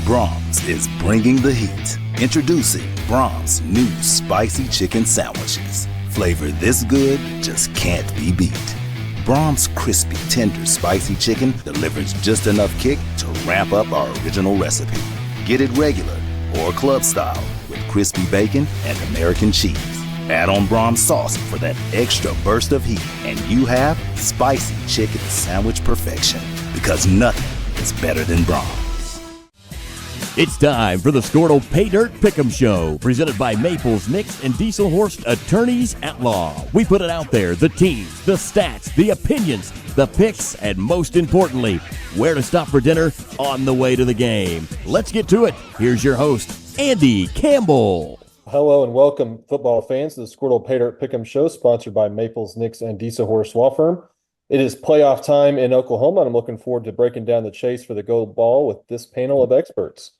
Braum's is bringing the heat. Introducing Braum's new spicy chicken sandwiches. Flavor this good just can't be beat. Braum's crispy, tender, spicy chicken delivers just enough kick to ramp up our original recipe. Get it regular or club style with crispy bacon and American cheese. Add on Braum's sauce for that extra burst of heat, and you have spicy chicken sandwich perfection. Because nothing is better than Braum's. It's time for the Squirtle Pay Dirt Pick'em Show, presented by Maples, Nix, and Dieselhorst Attorneys at Law. We put it out there, the teams, the stats, the opinions, the picks, and most importantly, where to stop for dinner on the way to the game. Let's get to it. Here's your host, Andy Campbell. Hello and welcome, football fans, to the Squirtle Pay Dirt Pick'em Show, sponsored by Maples, Nix, and Dieselhorst Law Firm. It is playoff time in Oklahoma, and I'm looking forward to breaking down the chase for the gold ball with this panel of experts.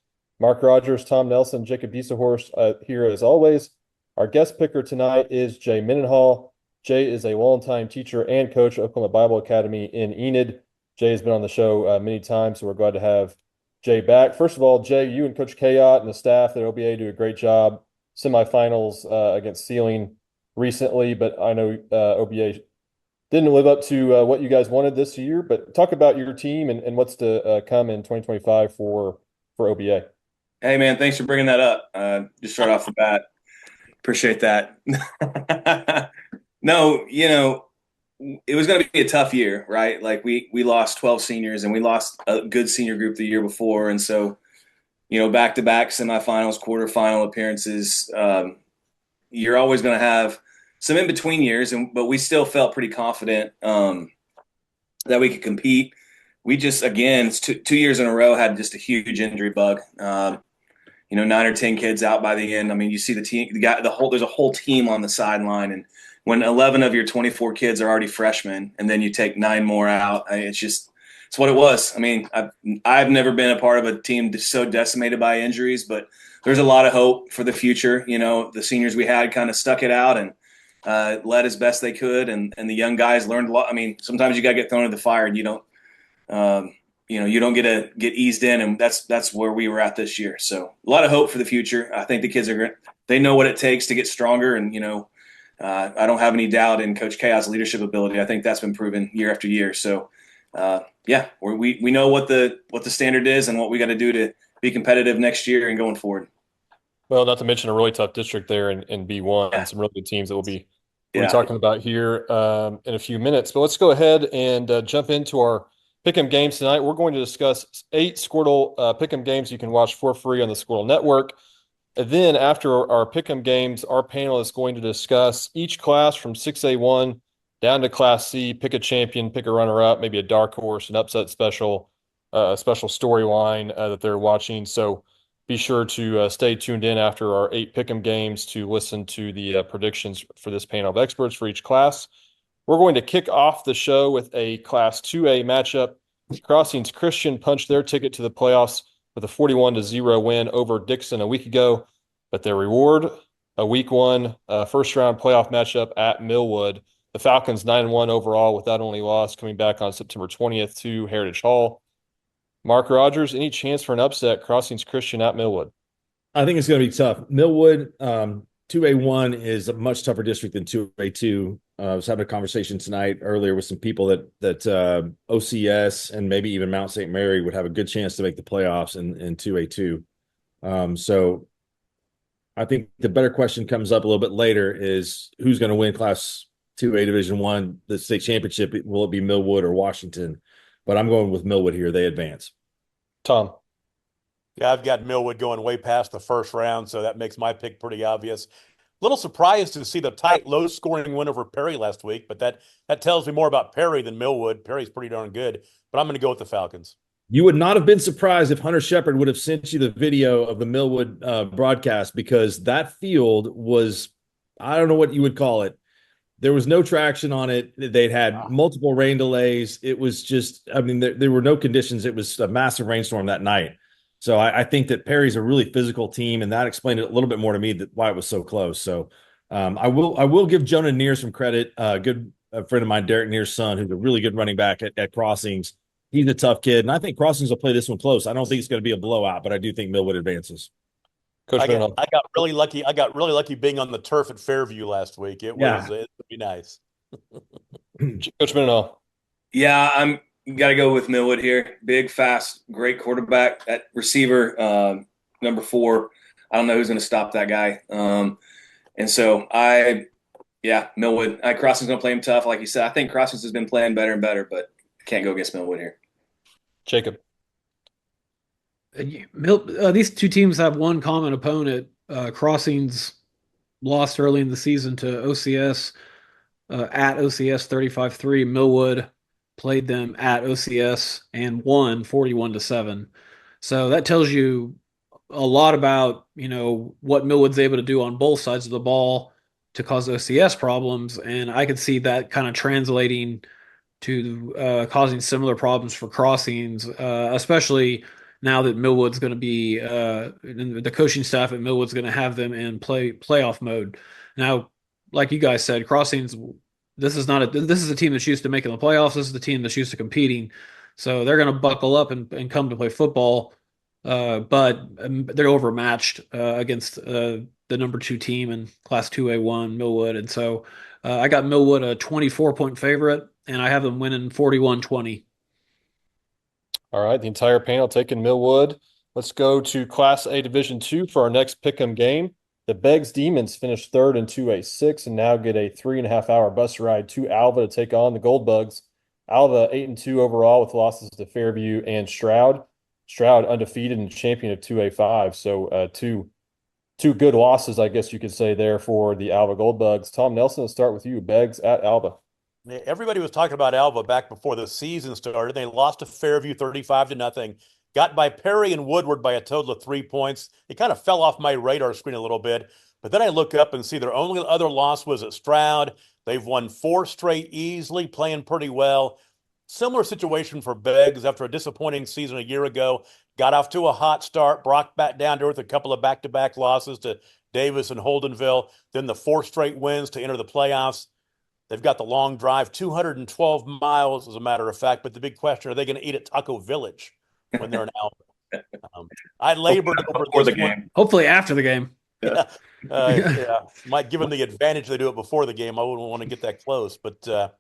Mark Rogers, Tom Nelson, Jacob Dieselhorst here as always. Our guest picker tonight is Jay Mendenhall. Jay is a longtime teacher and coach at Oklahoma Bible Academy in Enid. Jay has been on the show many times, so we're glad to have Jay back. First of all, Jay, you and Coach Kayot and the staff at OBA do a great job. Semifinals against Sealing recently, but I know OBA didn't live up to what you guys wanted this year. But talk about your team and what's to come in 2025 for OBA. Hey, man, thanks for bringing that up. Just start off the bat. Appreciate that. No, it was going to be a tough year, right? Like we lost 12 seniors and we lost a good senior group the year before. And so, back-to-back semifinals, quarterfinal appearances, you're always going to have some in-between years, but we still felt pretty confident that we could compete. We just, again, it's two years in a row, had just a huge injury bug. 9 or 10 kids out by the end. I mean, you see the team, there's a whole team on the sideline. And when 11 of your 24 kids are already freshmen and then you take 9 more out, it's what it was. I mean, I've never been a part of a team so decimated by injuries, but there's a lot of hope for the future. The seniors we had kind of stuck it out and led as best they could. And the young guys learned a lot. I mean, sometimes you got to get thrown in the fire and you don't get to get eased in, and that's where we were at this year. So a lot of hope for the future. I think the kids they know what it takes to get stronger, and I don't have any doubt in Coach Kayot's leadership ability. I think that's been proven year after year. So we know what the standard is and what we got to do to be competitive next year and going forward. Well, not to mention a really tough district there in B1, and some really good teams that we'll be talking about here in a few minutes. But let's go ahead and jump into our Pick'em games tonight. We're going to discuss 8 Squirtle Pick'em games you can watch for free on the Squirtle Network. And then after our Pick'em games, our panel is going to discuss each class from 6A1 down to Class C, pick a champion, pick a runner-up, maybe a dark horse, an upset special, a special storyline that they're watching. So be sure to stay tuned in after our 8 Pick'em games to listen to the predictions for this panel of experts for each class. We're going to kick off the show with a Class 2A matchup. Crossings Christian punched their ticket to the playoffs with a 41-0 win over Dixon a week ago, but their reward, a Week 1 first-round playoff matchup at Millwood. The Falcons 9-1 overall with that only loss, coming back on September 20th to Heritage Hall. Mark Rogers, any chance for an upset, Crossings Christian at Millwood? I think it's going to be tough. Millwood, 2A1 is a much tougher district than 2A2. I was having a conversation tonight earlier with some people that OCS and maybe even Mount St. Mary would have a good chance to make the playoffs in 2A2. So I think the better question comes up a little bit later is who's going to win Class 2A Division I, the state championship? Will it be Millwood or Washington? But I'm going with Millwood here. They advance. Tom? Yeah, I've got Millwood going way past the first round, so that makes my pick pretty obvious. Little surprised to see the tight, low-scoring win over Perry last week, but that tells me more about Perry than Millwood. Perry's pretty darn good, but I'm going to go with the Falcons. You would not have been surprised if Hunter Shepard would have sent you the video of the Millwood broadcast, because that field was, I don't know what you would call it. There was no traction on it. They'd had multiple rain delays. It was just, there were no conditions. It was a massive rainstorm that night. So I think that Perry's a really physical team, and that explained it a little bit more to me why it was so close. So I will give Jonah Neer some credit. A good friend of mine, Derek Neer's son, who's a really good running back at Crossings. He's a tough kid, and I think Crossings will play this one close. I don't think it's going to be a blowout, but I do think Millwood advances. Coach I Mendenhall. got really lucky. I got really lucky being on the turf at Fairview last week. It would be nice. Coach Mendenhall. Yeah, I'm got to go with Millwood here. Big, fast, great quarterback. That receiver, number 4. I don't know who's going to stop that guy. And so Millwood. Crossing's going to play him tough, like you said. I think Crossings has been playing better and better, but can't go against Millwood here. Jacob. These two teams have one common opponent. Crossings lost early in the season to OCS at OCS 35-3. Millwood played them at OCS and won 41-7. So that tells you a lot about, what Millwood's able to do on both sides of the ball to cause OCS problems. And I could see that kind of translating to causing similar problems for Crossings, especially now that Millwood's going to be the coaching staff at Millwood's going to have them in playoff mode. Now, like you guys said, Crossings, this is a team that's used to making the playoffs. This is the team that's used to competing. So they're going to buckle up and come to play football. But they're overmatched against the number 2 team in Class 2A1, Millwood. And so I got Millwood a 24-point favorite, and I have them winning 41-20. All right, the entire panel taking Millwood. Let's go to Class A Division II for our next pick'em game. The Beggs Demons finished 3rd in 2A6 and now get a 3.5-hour bus ride to Alva to take on the Gold Bugs. Alva 8-2 overall with losses to Fairview and Stroud. Stroud undefeated and champion of 2A5. So two good losses, I guess you could say, there for the Alva Gold Bugs. Tom Nelson, let's start with you. Beggs at Alva. Everybody was talking about Alva back before the season started. They lost to Fairview 35-0. Got by Perry and Woodward by a total of 3 points. It kind of fell off my radar screen a little bit. But then I look up and see their only other loss was at Stroud. They've won 4 straight easily, playing pretty well. Similar situation for Beggs after a disappointing season a year ago. Got off to a hot start, brought back down to earth, a couple of back-to-back losses to Davis and Holdenville. Then the 4 straight wins to enter the playoffs. They've got the long drive, 212 miles, as a matter of fact. But the big question, are they going to eat at Taco Village when they're in Alva? I labored over the this game. one. Hopefully after the game. Yeah. Might give them the advantage they do it before the game. I wouldn't want to get that close. But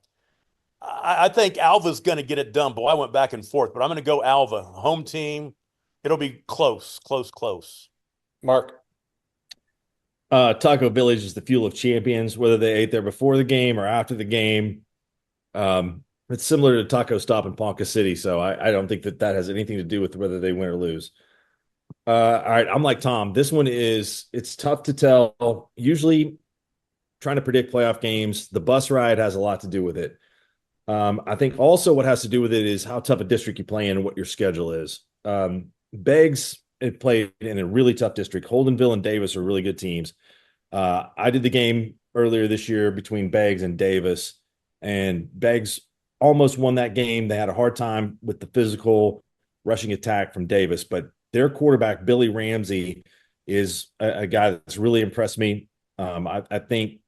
I think Alva's going to get it done. Boy, I went back and forth. But I'm going to go Alva. Home team. It'll be close. Mark. Taco Village is the fuel of champions, whether they ate there before the game or after the game. It's similar to Taco Stop in Ponca City, so I don't think that has anything to do with whether they win or lose. All right, I'm like Tom. This one it's tough to tell. Usually trying to predict playoff games, the bus ride has a lot to do with it. I think also what has to do with it is how tough a district you play in and what your schedule is. Beggs it played in a really tough district. Holdenville and Davis are really good teams. I did the game earlier this year between Beggs and Davis, and Beggs almost won that game. They had a hard time with the physical rushing attack from Davis, but their quarterback, Billy Ramsey, is a guy that's really impressed me. I think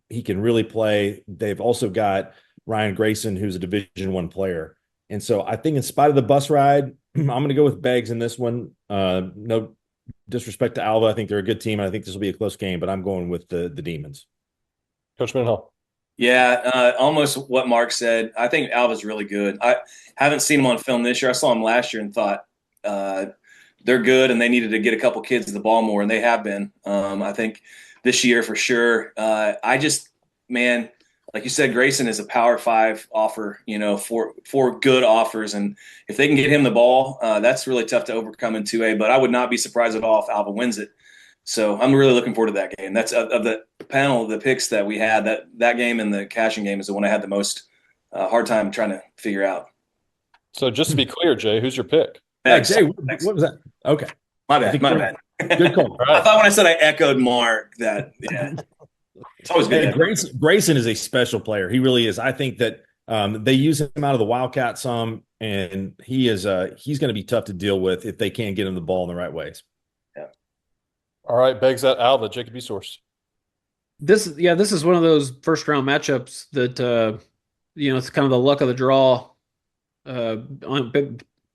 he can really play. They've also got Ryan Grayson, who's a Division I player. And so I think in spite of the bus ride, I'm going to go with Beggs in this one. No disrespect to Alva. I think they're a good team, and I think this will be a close game, but I'm going with the Demons. Coach Mendenhall. Yeah, almost what Mark said. I think Alva's really good. I haven't seen him on film this year. I saw him last year and thought they're good, and they needed to get a couple kids the ball more, and they have been. I think this year for sure. Like you said, Grayson is a Power 5 offer, for good offers. And if they can get him the ball, that's really tough to overcome in 2A. But I would not be surprised at all if Alva wins it. So I'm really looking forward to that game. That's of the panel of the picks that we had, that game and the cashing game is the one I had the most hard time trying to figure out. So just to be clear, Jay, who's your pick? Jay, what was that? Okay. My bad. Good call. I thought when I said I echoed Mark that, yeah. It's always good. Grayson is a special player. He really is. I think that they use him out of the Wildcat some, and he's going to be tough to deal with if they can't get him the ball in the right ways. Yeah. All right, Beggs at Alva, Jacob Esource. This is one of those first round matchups that it's kind of the luck of the draw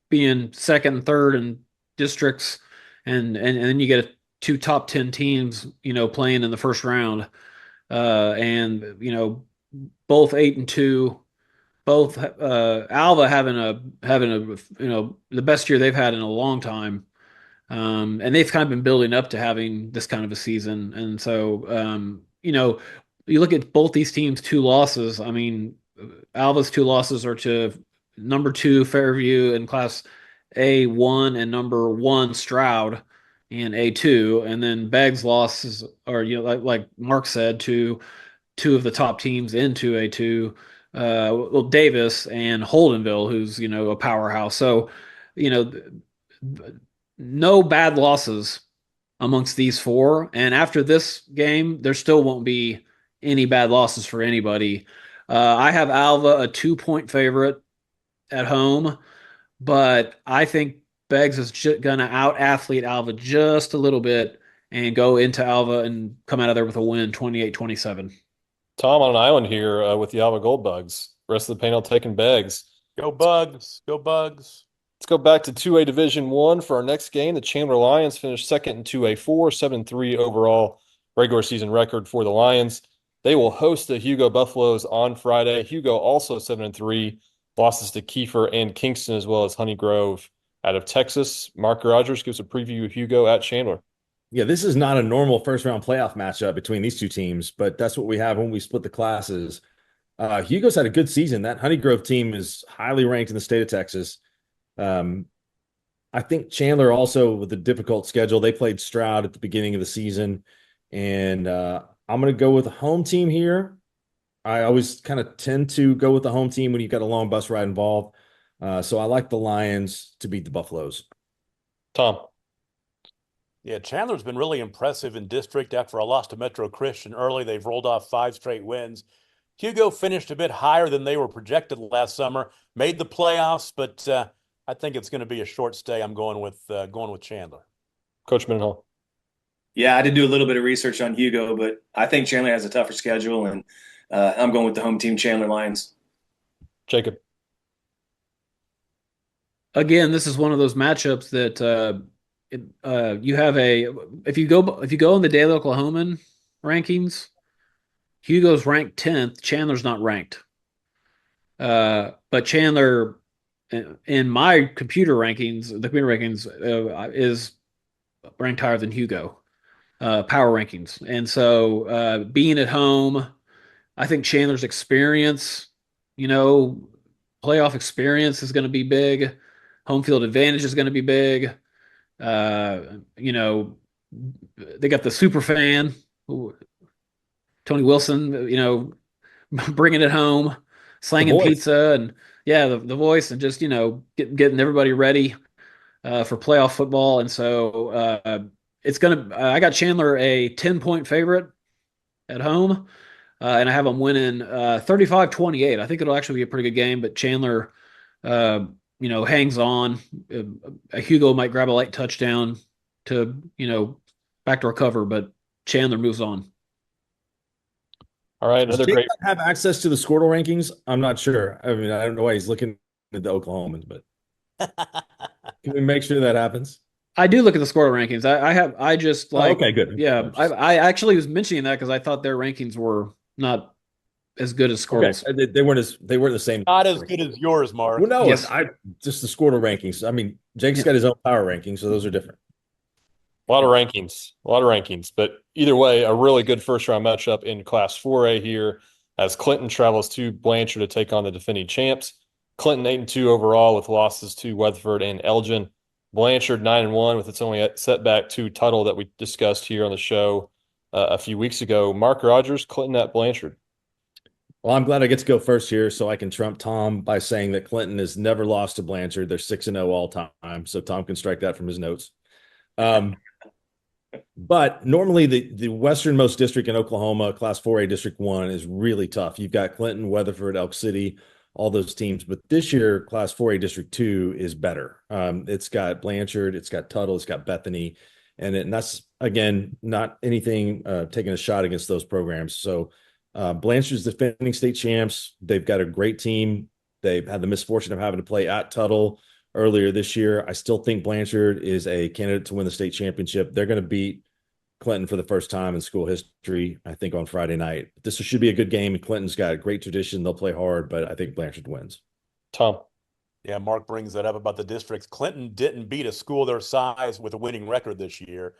being second and third in districts, and then you get two top 10 teams, playing in the first round, and both 8-2, both Alva having a the best year they've had in a long time. And they've kind of been building up to having this kind of a season. And so, you look at both these teams' two losses. I mean, Alva's two losses are to number 2 Fairview in Class A1 and number 1 Stroud in A2. And then Beg's losses are, like Mark said, to two of the top teams into A2. Davis and Holdenville, who's, a powerhouse. So, no bad losses amongst these four. And after this game, there still won't be any bad losses for anybody. I have Alva a 2-point favorite at home, but I think Beggs is going to out-athlete Alva just a little bit and go into Alva and come out of there with a win, 28-27. Tom, on an island here with the Alva Gold Bugs. Rest of the panel taking Beggs. Go Bugs. Go Bugs. Let's go back to 2A Division 1 for our next game. The Chandler Lions finished second in 2A4, 7-3 overall regular season record for the Lions. They will host the Hugo Buffaloes on Friday. Hugo also 7-3, losses to Kiefer and Kingston, as well as Honey Grove out of Texas. Mark Rogers gives a preview of Hugo at Chandler. Yeah, this is not a normal first-round playoff matchup between these two teams, but that's what we have when we split the classes. Hugo's had a good season. That Honey Grove team is highly ranked in the state of Texas. I think Chandler also, with a difficult schedule, they played Stroud at the beginning of the season, and I'm going to go with the home team here. I always kind of tend to go with the home team when you've got a long bus ride involved. So I like the Lions to beat the Buffaloes. Tom. Yeah, Chandler's been really impressive in district. After a loss to Metro Christian early, they've rolled off 5 straight wins. Hugo finished a bit higher than they were projected last summer, made the playoffs, but I think it's going to be a short stay. I'm going with Chandler. Coach Mendenhall. Yeah, I did do a little bit of research on Hugo, but I think Chandler has a tougher schedule, and I'm going with the home team, Chandler Lions. Jacob. Again, this is one of those matchups that you have if you go in the Daily Oklahoman rankings, Hugo's ranked 10th. Chandler's not ranked. But Chandler, in my computer rankings, is ranked higher than Hugo, power rankings. And so being at home, I think Chandler's experience, playoff experience is going to be big. Home field advantage is going to be big. They got the super fan, Tony Wilson, bringing it home, slanging pizza, and the voice, and just getting everybody ready for playoff football. And so I got Chandler a 10-point favorite at home, and I have them winning 35-28. I think it'll actually be a pretty good game, but Chandler hangs on. Hugo might grab a late touchdown to backdoor cover, but Chandler moves on. All right, another great. Have access to the Squirtle rankings? I'm not sure. I mean, I don't know why he's looking at the Oklahomans, but can we make sure that happens? I do look at the Squirtle rankings. Okay, good. Yeah, I actually was mentioning that because I thought their rankings were not as good as Squirtle's. Okay. They weren't the same. Not as good as yours, Mark. Well, no, yes. Just the Squirtle rankings. I mean, Jake's got his own power rankings, so those are different. A lot of rankings. But either way, a really good first-round matchup in Class 4A here as Clinton travels to Blanchard to take on the defending champs. Clinton 8-2 overall with losses to Weatherford and Elgin. Blanchard 9-1 with its only setback to Tuttle that we discussed here on the show a few weeks ago. Mark Rogers, Clinton at Blanchard. Well, I'm glad I get to go first here so I can trump Tom by saying that Clinton has never lost to Blanchard. They're 6-0 all time, so Tom can strike that from his notes. But normally the westernmost district in Oklahoma, Class 4A District 1, is really tough. You've got Clinton, Weatherford, Elk City, all those teams. But this year, Class 4A District 2 is better. It's got Blanchard, it's got Tuttle, it's got Bethany. And that's, again, not anything taking a shot against those programs. So Blanchard's defending state champs. They've got a great team. They've had the misfortune of having to play at Tuttle earlier this year. I still think Blanchard is a candidate to win the state championship. They're going to beat Clinton for the first time in school history, I think, on Friday night. This should be a good game. Clinton's got a great tradition. They'll play hard, but I think Blanchard wins. Tom. Yeah, Mark brings that up about the districts. Clinton didn't beat a school their size with a winning record this year.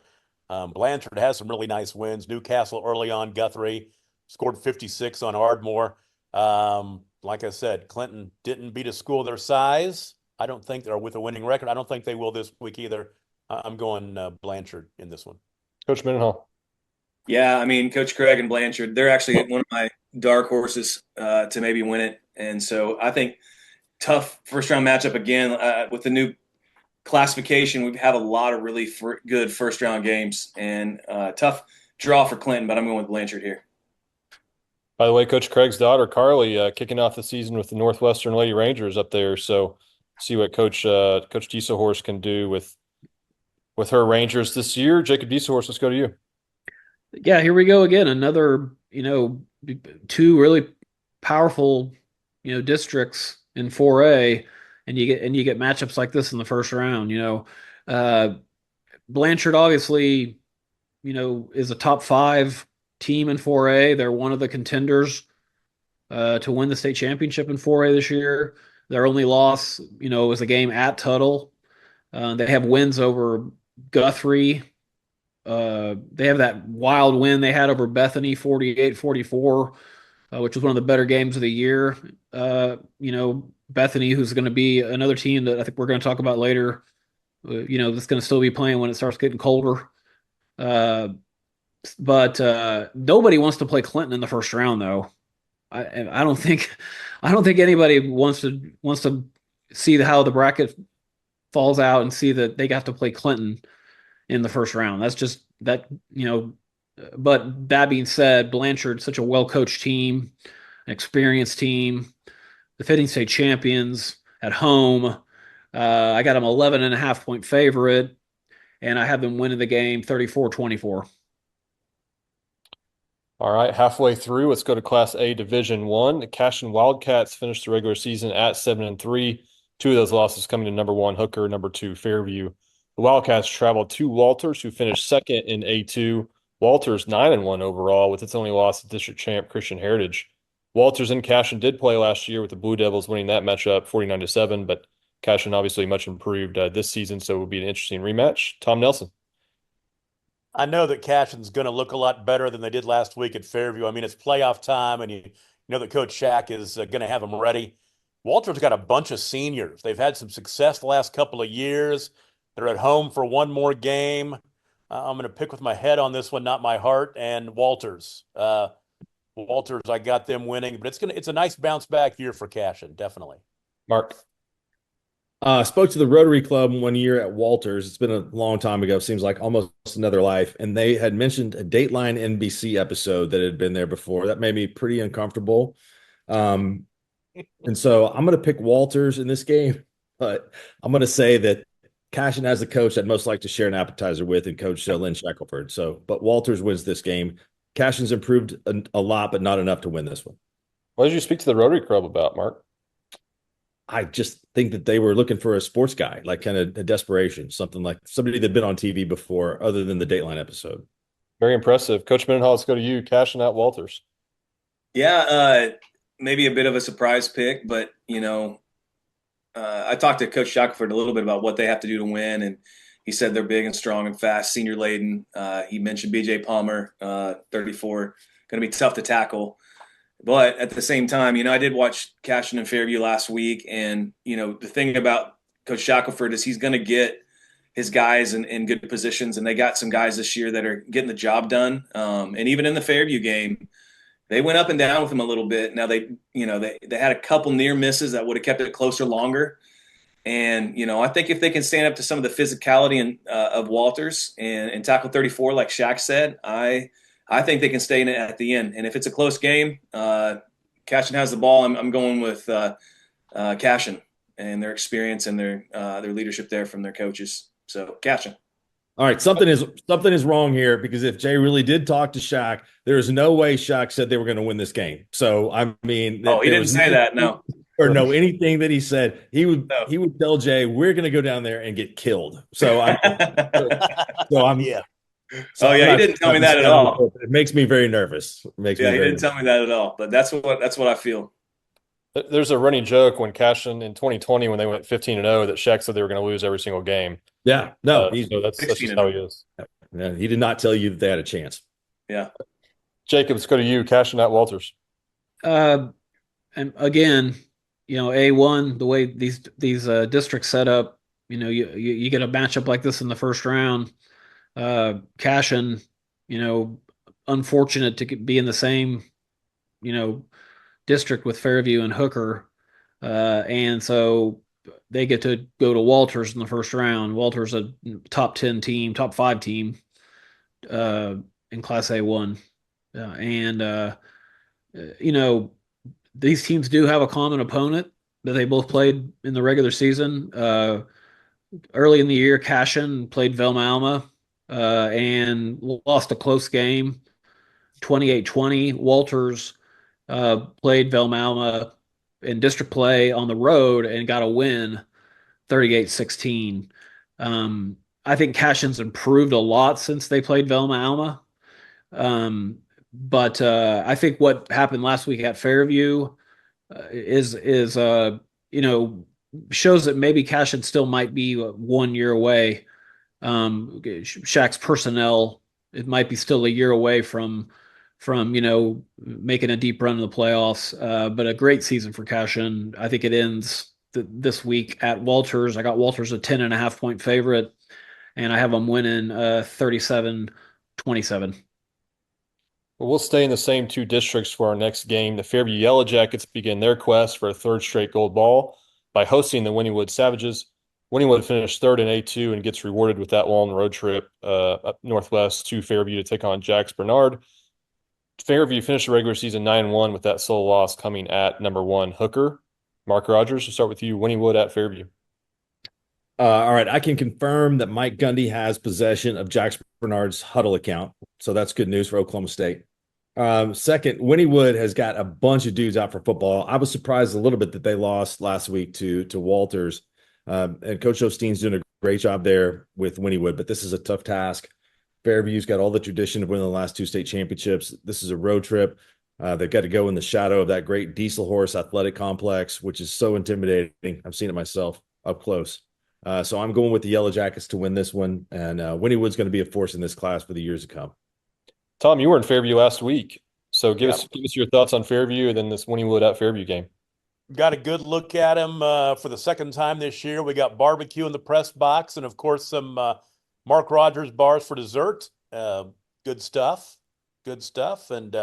Blanchard has some really nice wins. Newcastle early on, Guthrie scored 56 on Ardmore. Like I said, Clinton didn't beat a school their size. I don't think they're with a winning record. I don't think they will this week either. I'm going Blanchard in this one. Coach Mendenhall. Yeah, I mean, Coach Craig and Blanchard, they're actually one of my dark horses to maybe win it. And so I think tough first-round matchup again with the new classification. We have a lot of really good first-round games, and tough draw for Clinton, but I'm going with Blanchard here. By the way, Coach Craig's daughter, Carly, kicking off the season with the Northwestern Lady Rangers up there. So see what Coach Dieselhorst can do with her Rangers this year. Jacob Dieselhorst, let's go to you. Yeah, here we go again. Another, two really powerful, districts in 4A, and you get matchups like this in the first round. Blanchard obviously, is a top 5 team in 4A. They're one of the contenders to win the state championship in 4A this year. Their only loss, was a game at Tuttle. They have wins over Guthrie. They have that wild win they had over Bethany, 48-44, which was one of the better games of the year. Bethany, who's going to be another team that I think we're going to talk about later, that's going to still be playing when it starts getting colder. But nobody wants to play Clinton in the first round, though. I don't think anybody wants to see how the bracket falls out and see that they got to play Clinton in the first round. That's just that, but that being said, Blanchard's such a well-coached team, an experienced team, defending state champions at home. I got them 11.5-point favorite, and I have them winning the game 34-24. All right, halfway through, let's go to Class A Division I. The Cashion Wildcats finished the regular season at 7-3. 2 of those losses coming to number 1 Hooker, number 2 Fairview. The Wildcats traveled to Walters, who finished second in A2. Walters 9-1 overall, with its only loss to district champ Christian Heritage. Walters and Cashion did play last year, with the Blue Devils winning that matchup 49-7, but Cashion obviously much improved this season, so it will be an interesting rematch. Tom Nelson. I know that Cashion's going to look a lot better than they did last week at Fairview. I mean, it's playoff time, and you know that Coach Shack is going to have them ready. Walter's got a bunch of seniors. They've had some success the last couple of years. They're at home for one more game. I'm going to pick with my head on this one, not my heart, and Walters. Walters, I got them winning, but it's a nice bounce back year for Cashion, definitely. Mark. Spoke to the Rotary Club one year at Walters. It's been a long time ago. Seems like almost another life. And they had mentioned a Dateline NBC episode that had been there before. That made me pretty uncomfortable. And so I'm going to pick Walters in this game, but I'm going to say that Cashion has a coach I'd most like to share an appetizer with, and Coach Lynn Shackelford. But Walters wins this game. Cashion's improved a lot, but not enough to win this one. What did you speak to the Rotary Club about, Mark? I just think that they were looking for a sports guy, like kind of a desperation, something like somebody that'd been on TV before, other than the Dateline epised. Very impressive. Coach Mendenhall, let's go to you. Cashion at Walters. Yeah, maybe a bit of a surprise pick, but, I talked to Coach Shackelford a little bit about what they have to do to win, and he said they're big and strong and fast, senior laden. He mentioned B.J. Palmer, 34, going to be tough to tackle. But at the same time, I did watch Cashion and Fairview last week, and, the thing about Coach Shackelford is he's going to get his guys in good positions, and they got some guys this year that are getting the job done. And even in the Fairview game, they went up and down with him a little bit. Now they had a couple near misses that would have kept it closer longer. And, I think if they can stand up to some of the physicality of Walters and tackle 34, like Shaq said, I think they can stay in it at the end. And if it's a close game, Cashion has the ball. I'm going with Cashion and their experience and their leadership there from their coaches. So Cashion. All right, something is wrong here, because if Jay really did talk to Shaq, there is no way Shaq said they were going to win this game. So I mean, he didn't say that. No, or know anything that he said. He would No. he would tell Jay, "We're going to go down there and get killed." So I'm Yeah. So Oh, I'm yeah, he not- didn't tell me not that at all. It makes me very nervous. It makes me Yeah, he very didn't tell me that at all. But that's what I feel. There's a running joke when Cashin in 2020, when they went 15-0, that Shaq said they were going to lose every single game. Yeah, no, So that's just how he is. yeah, he did not tell you that they had a chance. Yeah. Jacob, let's go to you. Cashin at Walters. And again, A1, the way these districts set up, you get a matchup like this in the first round. Cashin, unfortunate to be in the same, district with Fairview and Hooker. And so they get to go to Walters in the first round. Walters a top 10 team, top 5 team in Class A1. These teams do have a common opponent that they both played in the regular season. Early in the year, Cashin played Velma Alma and lost a close game, 28-20. Walters played Velma Alma in district play on the road and got a win, 38-16. I think Cashin's improved a lot since they played Velma Alma. But I think what happened last week at Fairview is shows that maybe Cashin still might be 1 year away. Shaq's personnel, it might be still a year away from making a deep run in the playoffs. But a great season for Cashin. I think it ends this week at Walters. I got Walters a 10.5-point favorite, and I have them winning 37-27. Well, we'll stay in the same 2 districts for our next game. The Fairview Yellow Jackets begin their quest for a 3rd straight gold ball by hosting the Wynnewood Savages. Wynnewood finished 3rd in A2 and gets rewarded with that long road trip up northwest to Fairview to take on Jacques Bernard. Fairview finished the regular season 9-1 with that sole loss coming at number 1 Hooker. Mark Rogers, we'll start with you. Wynnewood at Fairview. All right, I can confirm that Mike Gundy has possession of Jacques Bernard's Huddle account, so that's good news for Oklahoma State. Second, Wynnewood has got a bunch of dudes out for football. I was surprised a little bit that they lost last week to Walters. And Coach Osteen's doing a great job there with Wynnewood, but this is a tough task. Fairview's got all the tradition of winning the last 2 state championships. This is a road trip. They've got to go in the shadow of that great Diesel Horse athletic complex, which is so intimidating. I've seen it myself up close. So I'm going with the Yellow Jackets to win this one, and Wynnewood's going to be a force in this class for the years to come. Tom, you were in Fairview last week, so give us your thoughts on Fairview and then this Wynnewood at Fairview game. Got a good look at him for the second time this year. We got barbecue in the press box, and of course some Mark Rogers bars for dessert. Good stuff, and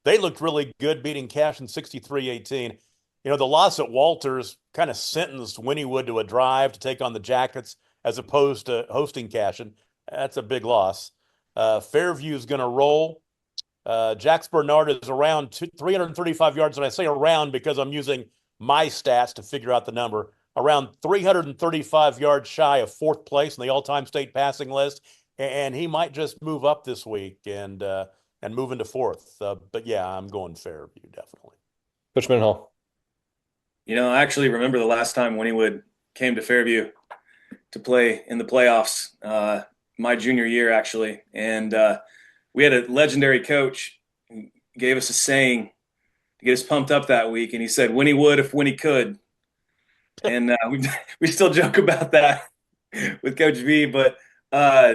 they looked really good, beating Cashin 63-18. The loss at Walters kind of sentenced Wynnewood to a drive to take on the Jackets as opposed to hosting Cashin. That's a big loss. Fairview's going to roll. Jacques Bernard is around 335 yards, and I say around because I'm using my stats to figure out the number. Around 335 yards shy of 4th place in the all-time state passing list, and he might just move up this week and move into 4th. But yeah, I'm going Fairview definitely. Coach Mendenhall. I actually remember the last time Wynnewood came to Fairview to play in the playoffs. My junior year, actually. And we had a legendary coach who gave us a saying to get us pumped up that week. And he said, Winnie would if Winnie could. And we still joke about that with Coach V, but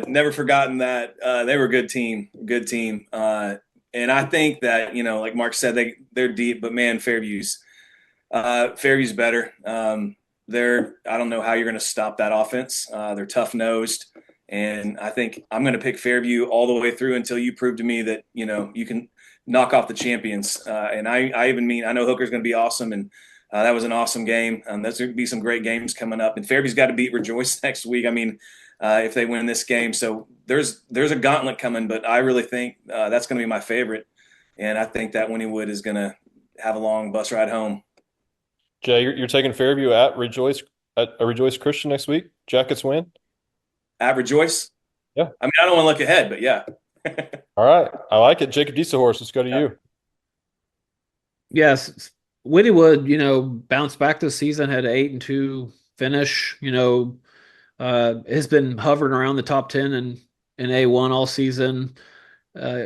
never forgotten that they were a good team. And I think that, like Mark said, they're deep, but man, Fairview's better. I don't know how you're going to stop that offense. They're tough-nosed. And I think I'm going to pick Fairview all the way through until you prove to me that, you can knock off the champions. And I know Hooker's going to be awesome. And that was an awesome game. There's going to be some great games coming up. And Fairview's got to beat Rejoice next week. If they win this game. So there's a gauntlet coming, but I really think that's going to be my favorite. And I think that Wynnewood is going to have a long bus ride home. Jay, you're taking Fairview at Rejoice Christian next week? Jackets win? At Rejoice? Yeah. I don't want to look ahead, but yeah. All right. I like it. Jacob Dieselhorse, let's go to you. Yes. Wynnewood, bounced back this season, had an 8-2 finish. Has been hovering around the top 10 in A1 all season. Have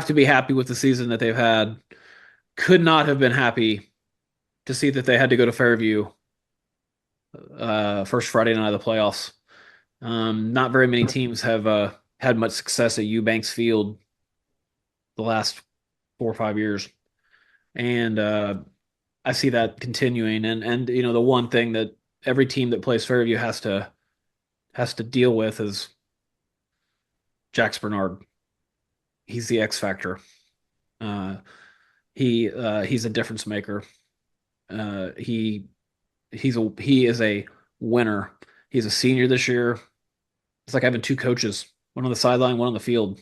to be happy with the season that they've had. Could not have been happy to see that they had to go to Fairview first Friday night of the playoffs. Not very many teams have had much success at Eubanks Field the last 4 or 5 years, and I see that continuing. And the one thing that every team that plays Fairview has to deal with is Jax Bernard. He's the X factor. He's a difference maker. He is a winner. He's a senior this year. It's like having 2 coaches, one on the sideline, one on the field.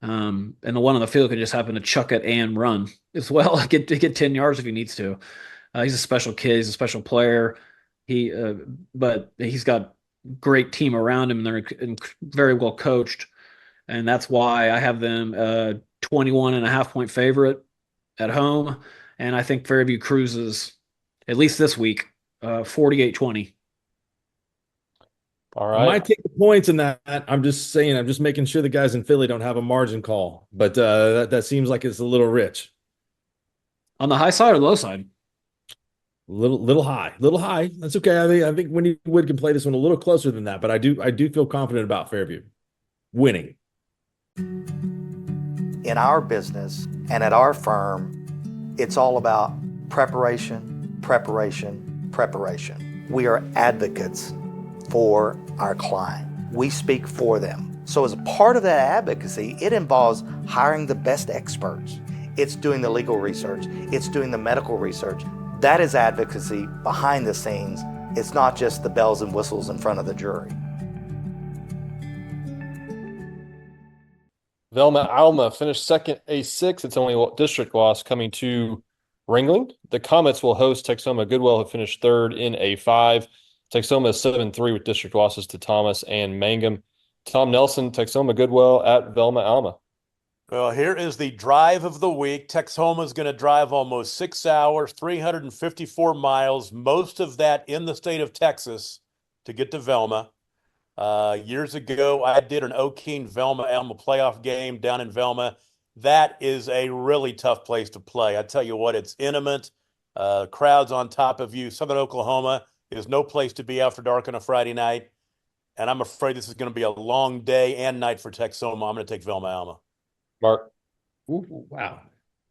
And the one on the field can just happen to chuck it and run as well. Get 10 yards if he needs to. He's a special kid. He's a special player. But he's got great team around him, and they're very well coached. And that's why I have them 21.5-point favorite at home. And I think Fairview cruises, at least this week, 48-20. All right. I might take the points in that. I'm just saying, I'm just making sure the guys in Philly don't have a margin call. But that seems like it's a little rich. On the high side or low side? Little high. That's okay. I think Wynnewood can play this one a little closer than that, but I do feel confident about Fairview winning. In our business and at our firm, it's all about preparation, preparation, preparation. We are advocates for our client. We speak for them. So as a part of that advocacy, it involves hiring the best experts. It's doing the legal research. It's doing the medical research. That is advocacy behind the scenes. It's not just the bells and whistles in front of the jury. Velma Alma finished second A6. It's only a district loss coming to Ringling. The Comets will host Texoma Goodwell, who finished third in A5. Texoma is 7-3 with district losses to Thomas and Mangum. Tom Nelson, Texoma Goodwell at Velma Alma. Well, here is the drive of the week. Texoma is going to drive almost 6 hours, 354 miles, most of that in the state of Texas to get to Velma. Years ago, I did an O'Keen Velma Alma playoff game down in Velma. That is a really tough place to play. I tell you what, it's intimate. Crowds on top of you. Southern Oklahoma is no place to be after dark on a Friday night. And I'm afraid this is going to be a long day and night for Texoma. I'm going to take Velma Alma. Mark. Ooh, wow.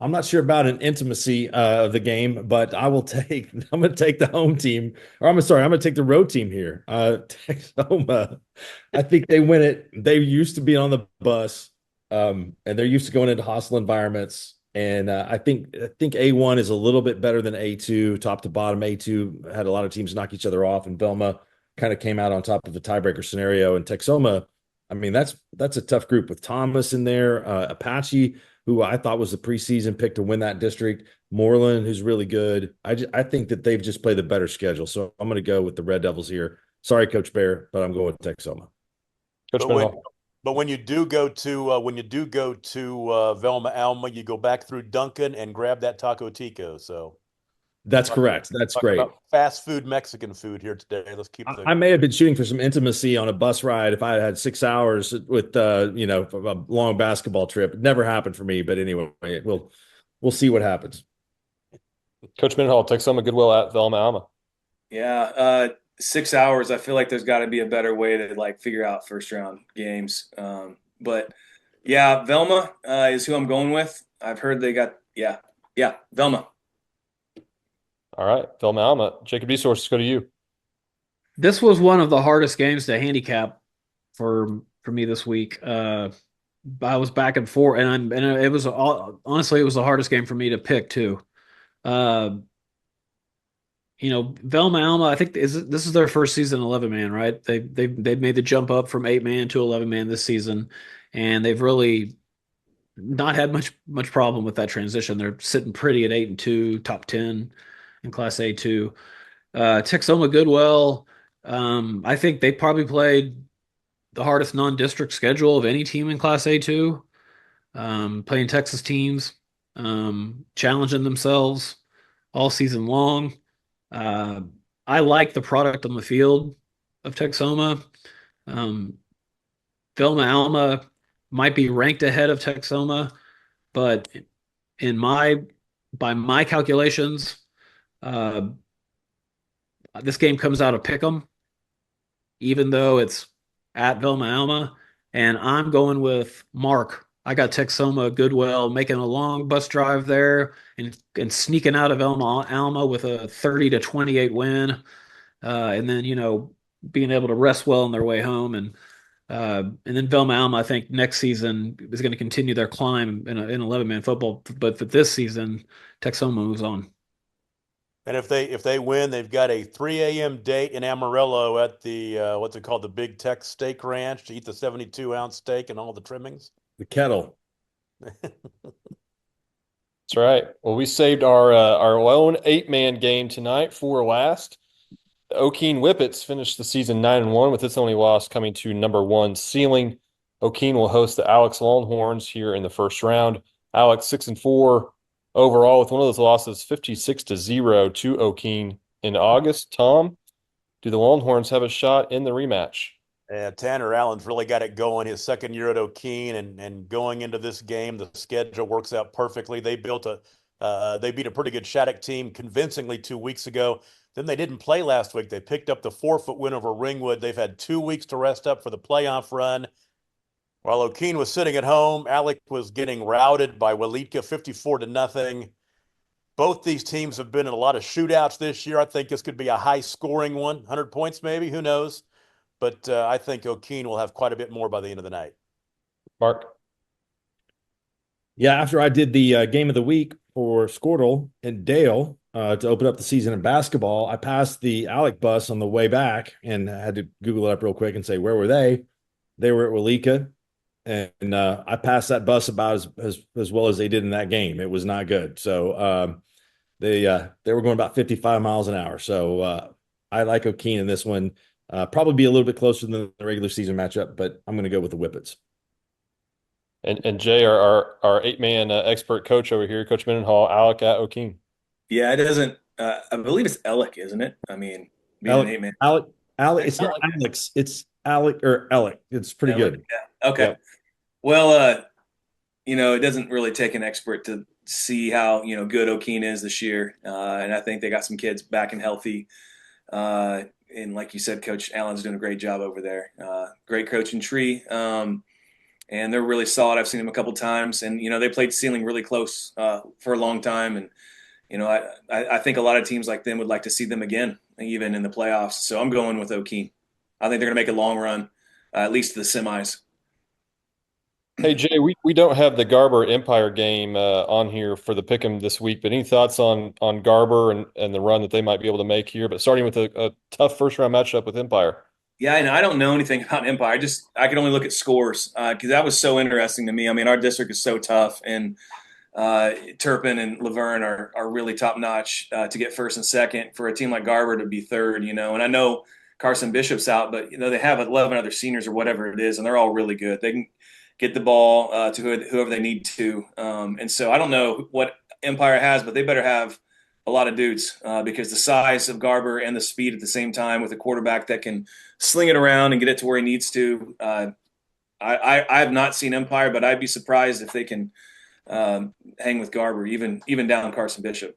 I'm not sure about an intimacy of the game, but I'm going to take the home team, or I'm going to take the road team here. Texoma, I think they win it. They used to be on the bus, and they're used to going into hostile environments. And I think A1 is a little bit better than A2, top to bottom. A2 had a lot of teams knock each other off, and Velma kind of came out on top of a tiebreaker scenario. And Texoma, I mean, that's a tough group with Thomas in there, Apache, who I thought was the preseason pick to win that district, Moreland, who's really good. I think that they've just played the better schedule. So I'm going to go with the Red Devils here. Sorry, Coach Bear, but I'm going with Texoma. But when you do go to Velma Alma, you go back through Duncan and grab that Taco Tico. So that's correct. That's great. Fast food, Mexican food here today. Let's keep. I may have been shooting for some intimacy on a bus ride if I had 6 hours with a long basketball trip. It never happened for me, but anyway, we'll see what happens. Coach Mendenhall, Texoma Goodwell at Velma Alma. Yeah, 6 hours. I feel like there's got to be a better way to figure out first round games. But yeah, Velma is who I'm going with. I've heard they got Velma. All right, Velma Alma. Jacob Resource, let's go to you. This was one of the hardest games to handicap for me this week. I was back and forth, and it was honestly it was the hardest game for me to pick too. Velma Alma, I think this is their first season 11-man, right? They've made the jump up from 8-man to 11-man this season, and they've really not had much problem with that transition. They're sitting pretty at 8-2, top 10 in Class A2. Texoma Goodwell, I think they probably played the hardest non-district schedule of any team in Class A2, playing Texas teams. challenging themselves all season long. I like the product on the field of Texoma. Vilma Alma might be ranked ahead of Texoma, but by my calculations, this game comes out of Pick'em, even though it's at Vilma Alma, and I'm going with Mark. I got Texoma Goodwell making a long bus drive there and sneaking out of Alma with a 30-28 win, and then being able to rest well on their way home, and then Vilma Alma, I think next season is going to continue their climb in 11-man football, but for this season, Texoma moves on. And if they win, they've got a 3 a.m. date in Amarillo at the what's it called, the Big Tex Steak Ranch, to eat the 72-ounce steak and all the trimmings. The kettle. That's right. Well, we saved our own 8-man game tonight for last. The O'Keene Whippets finished the season 9-1 with its only loss coming to number 1 Sealing. O'Keene will host the Alex Longhorns here in the first round. Alex 6-4 overall with one of those losses, 56-0 to O'Keene in August. Tom, do the Longhorns have a shot in the rematch? Yeah, Tanner Allen's really got it going his second year at O'Keene, and going into this game, the schedule works out perfectly. They beat a pretty good Shattuck team convincingly 2 weeks ago. Then they didn't play last week. They picked up the 4-foot win over Ringwood. They've had 2 weeks to rest up for the playoff run. While O'Keene was sitting at home, Alec was getting routed by Waletka 54-0. Both these teams have been in a lot of shootouts this year. I think this could be a high-scoring one, 100 points maybe, who knows? But I think O'Keene will have quite a bit more by the end of the night. Mark? Yeah, after I did the game of the week for Squirtle and Dale to open up the season in basketball, I passed the Alec bus on the way back and I had to Google it up real quick and say, where were they? They were at Waletka. And I passed that bus about as well as they did in that game. It was not good. So they were going about 55 miles an hour. So I like O'Keene in this one. Probably be a little bit closer than the regular season matchup, but I'm going to go with the Whippets. And Jay, our 8-man expert coach over here, Coach Mendenhall, Alec at O'Keene. Yeah, it doesn't. I believe it's Alec, isn't it? I mean, being Alec, an 8-man. Alec. It's not Alex. It's Alec or Alec. It's pretty Alec, good. Yeah. Okay. Yep. Well, it doesn't really take an expert to see how good O'Keene is this year, and I think they got some kids back and healthy. And like you said, Coach Allen's doing a great job over there. Great coaching tree. And they're really solid. I've seen them a couple times, and they played Sealing really close for a long time. And I think a lot of teams like them would like to see them again, even in the playoffs. So I'm going with O'Keene. I think they're going to make a long run, at least to the semis. Hey Jay, we don't have the Garber Empire game on here for the Pick'em this week, but any thoughts on Garber and the run that they might be able to make here? But starting with a tough first round matchup with Empire. Yeah, and I don't know anything about Empire. I can only look at scores because that was so interesting to me. I mean, our district is so tough, and Turpin and Laverne are really top notch to get first and second. For a team like Garber to be third, and I know Carson Bishop's out, but they have 11 other seniors or whatever it is, and they're all really good. They can get the ball to whoever they need to, and so I don't know what Empire has, but they better have a lot of dudes because the size of Garber and the speed at the same time with a quarterback that can sling it around and get it to where he needs to. I have not seen Empire, but I'd be surprised if they can hang with Garber, even down Carson Bishop.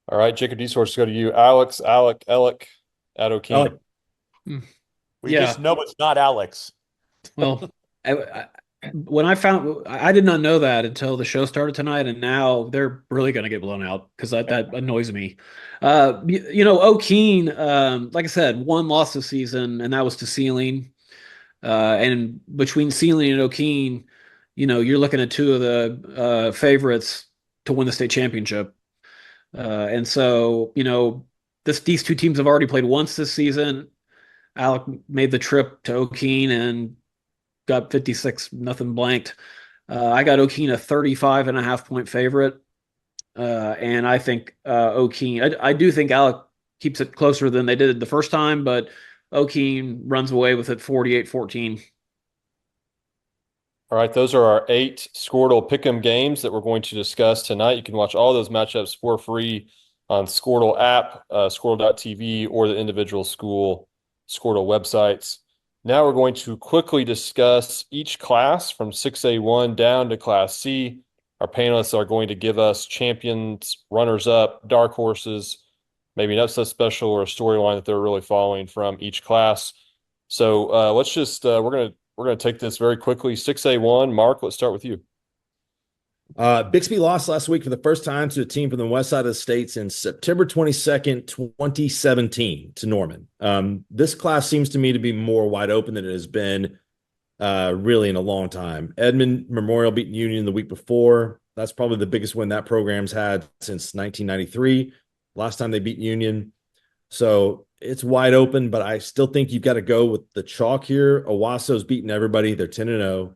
All right, Jacob DeSource, go to you. Alec at O'Keene. We just know it's not Alex. Well, when I did not know that until the show started tonight, and now they're really going to get blown out because that annoys me. O'Keene, like I said, one loss this season, and that was to Sealing. And between Sealing and O'Keene, you're looking at two of the favorites to win the state championship. And so, these two teams have already played once this season. Alec made the trip to O'Keene and got 56-0 blanked. I got O'Keene a 35.5-point favorite. And I think O'Keene, I do think Alec keeps it closer than they did the first time, but O'Keene runs away with it 48-14. All right, those are our 8 Squirtle Pick'em games that we're going to discuss tonight. You can watch all those matchups for free on Squirtle app, Squirtle.tv, or the individual school Squirtle websites. Now we're going to quickly discuss each class from 6A1 down to Class C. Our panelists are going to give us champions, runners-up, dark horses, maybe an upset special or a storyline that they're really following from each class. So let's just we're gonna take this very quickly. 6A1, Mark, let's start with you. Bixby lost last week for the first time to a team from the west side of the state since September 22nd, 2017 to Norman. This class seems to me to be more wide open than it has been really in a long time. Edmond Memorial beat Union the week before. That's probably the biggest win that program's had since 1993. Last time they beat Union. So it's wide open, but I still think you've got to go with the chalk here. Owasso's beating everybody. They're 10-0.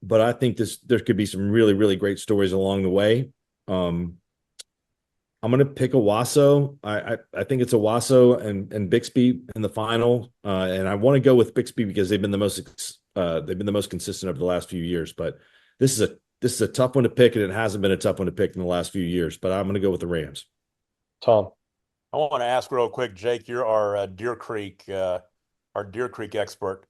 But I think there could be some really, really great stories along the way. I'm going to pick Owasso. I think it's Owasso and Bixby in the final. And I want to go with Bixby because they've been the most consistent over the last few years. But this is a tough one to pick, and it hasn't been a tough one to pick in the last few years. But I'm going to go with the Rams. Tom. I want to ask real quick, Jake, you're our Deer Creek expert.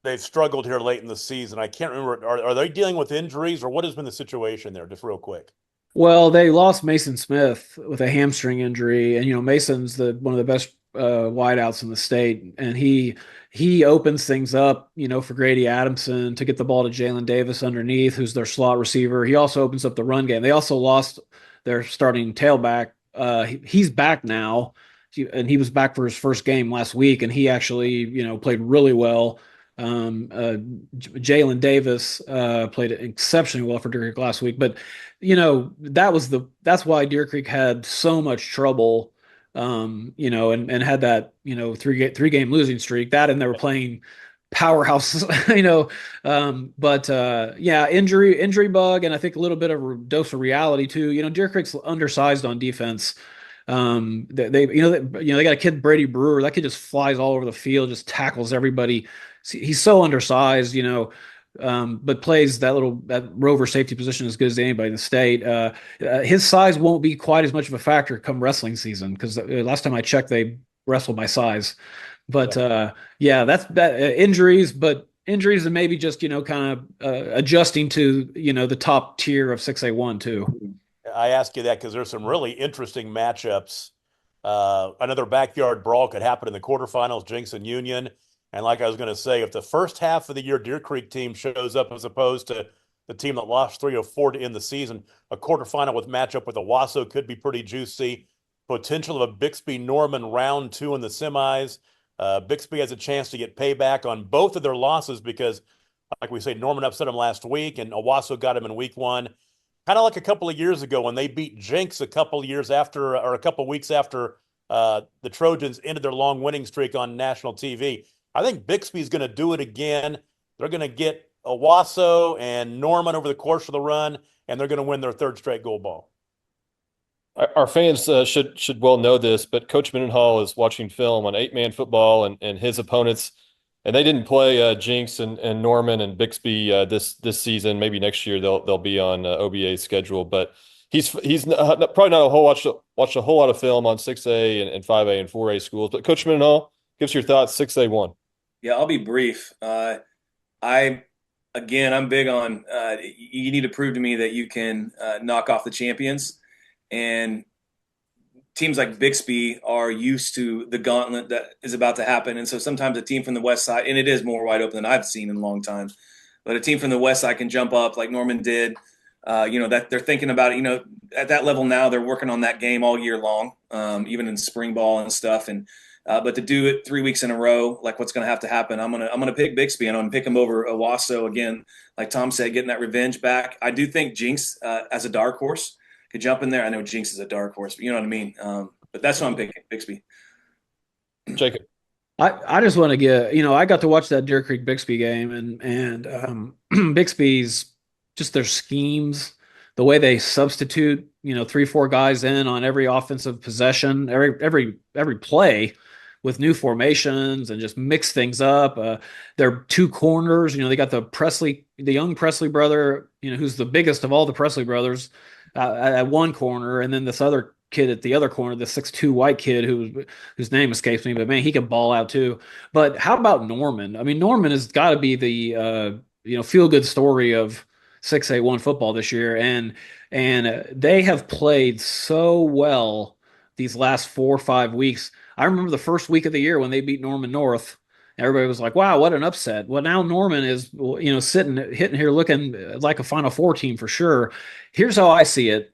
They've struggled here late in the season. I can't remember. Are they dealing with injuries, or what has been the situation there? Just real quick. Well, they lost Mason Smith with a hamstring injury, and Mason's one of the best wideouts in the state, and he opens things up, for Grady Adamson to get the ball to Jalen Davis underneath, who's their slot receiver. He also opens up the run game. They also lost their starting tailback. He's back now, and he was back for his first game last week, and he actually, played really well. Jalen Davis played exceptionally well for Deer Creek last week, but that's why Deer Creek had so much trouble, and had that three game losing streak. That, and they were playing powerhouses, injury bug, and I think a little bit of a dose of reality too. Deer Creek's undersized on defense. They got a kid, Brady Brewer. That kid just flies all over the field, just tackles everybody. He's so undersized, but plays that rover safety position as good as anybody in the state. His size won't be quite as much of a factor come wrestling season, because last time I checked, they wrestled by size. But that's injuries, and maybe just kind of adjusting to the top tier of 6A1 too. I ask you that because there's some really interesting matchups. Another backyard brawl could happen in the quarterfinals, Jinx and Union. And like I was going to say, if the first half of the year Deer Creek team shows up as opposed to the team that lost 3 or 4 to end the season, a quarterfinal with matchup with Owasso could be pretty juicy. Potential of a Bixby-Norman round 2 in the semis. Bixby has a chance to get payback on both of their losses because, like we say, Norman upset them last week and Owasso got him in week 1. Kind of like a couple of years ago when they beat Jinx a couple weeks after the Trojans ended their long winning streak on national TV. I think Bixby's going to do it again. They're going to get Owasso and Norman over the course of the run, and they're going to win their 3rd straight gold ball. Our fans should well know this, but Coach Mendenhall is watching film on 8-man football and his opponents, and they didn't play Jinx and Norman and Bixby this season. Maybe next year they'll be on OBA's schedule, but he's probably not watched a whole lot of film on 6A and 5A and 4A schools. But Coach Mendenhall, give us your thoughts. 6A1. Yeah, I'll be brief. I'm big on you need to prove to me that you can knock off the champions, and teams like Bixby are used to the gauntlet that is about to happen. And so sometimes a team from the west side, and it is more wide open than I've seen in a long time, but a team from the west side can jump up like Norman did. That they're thinking about it, at that level now, they're working on that game all year long, even in spring ball and stuff. And but to do it 3 weeks in a row, like what's going to have to happen, I'm gonna pick Bixby, and I'm gonna pick him over Owasso again. Like Tom said, getting that revenge back. I do think Jinx as a dark horse could jump in there. I know Jinx is a dark horse, but you know what I mean. But that's what I'm picking, Bixby. Jacob. I just want to get, I got to watch that Deer Creek Bixby game, and Bixby's just their schemes, the way they substitute, 3-4 guys in on every offensive possession, every play. with new formations and just mix things up. Their two corners, they got the young Presley brother, who's the biggest of all the Presley brothers at one corner, and then this other kid at the other corner, the 6'2" white kid whose name escapes me, but man, he can ball out too. But how about Norman? I mean, Norman has got to be the feel good story of 6A1 football this year, and they have played so well these last 4 or 5 weeks. I remember the first week of the year when they beat Norman North. Everybody was like, "Wow, what an upset!" Well, now Norman is, hitting here looking like a Final Four team for sure. Here's how I see it.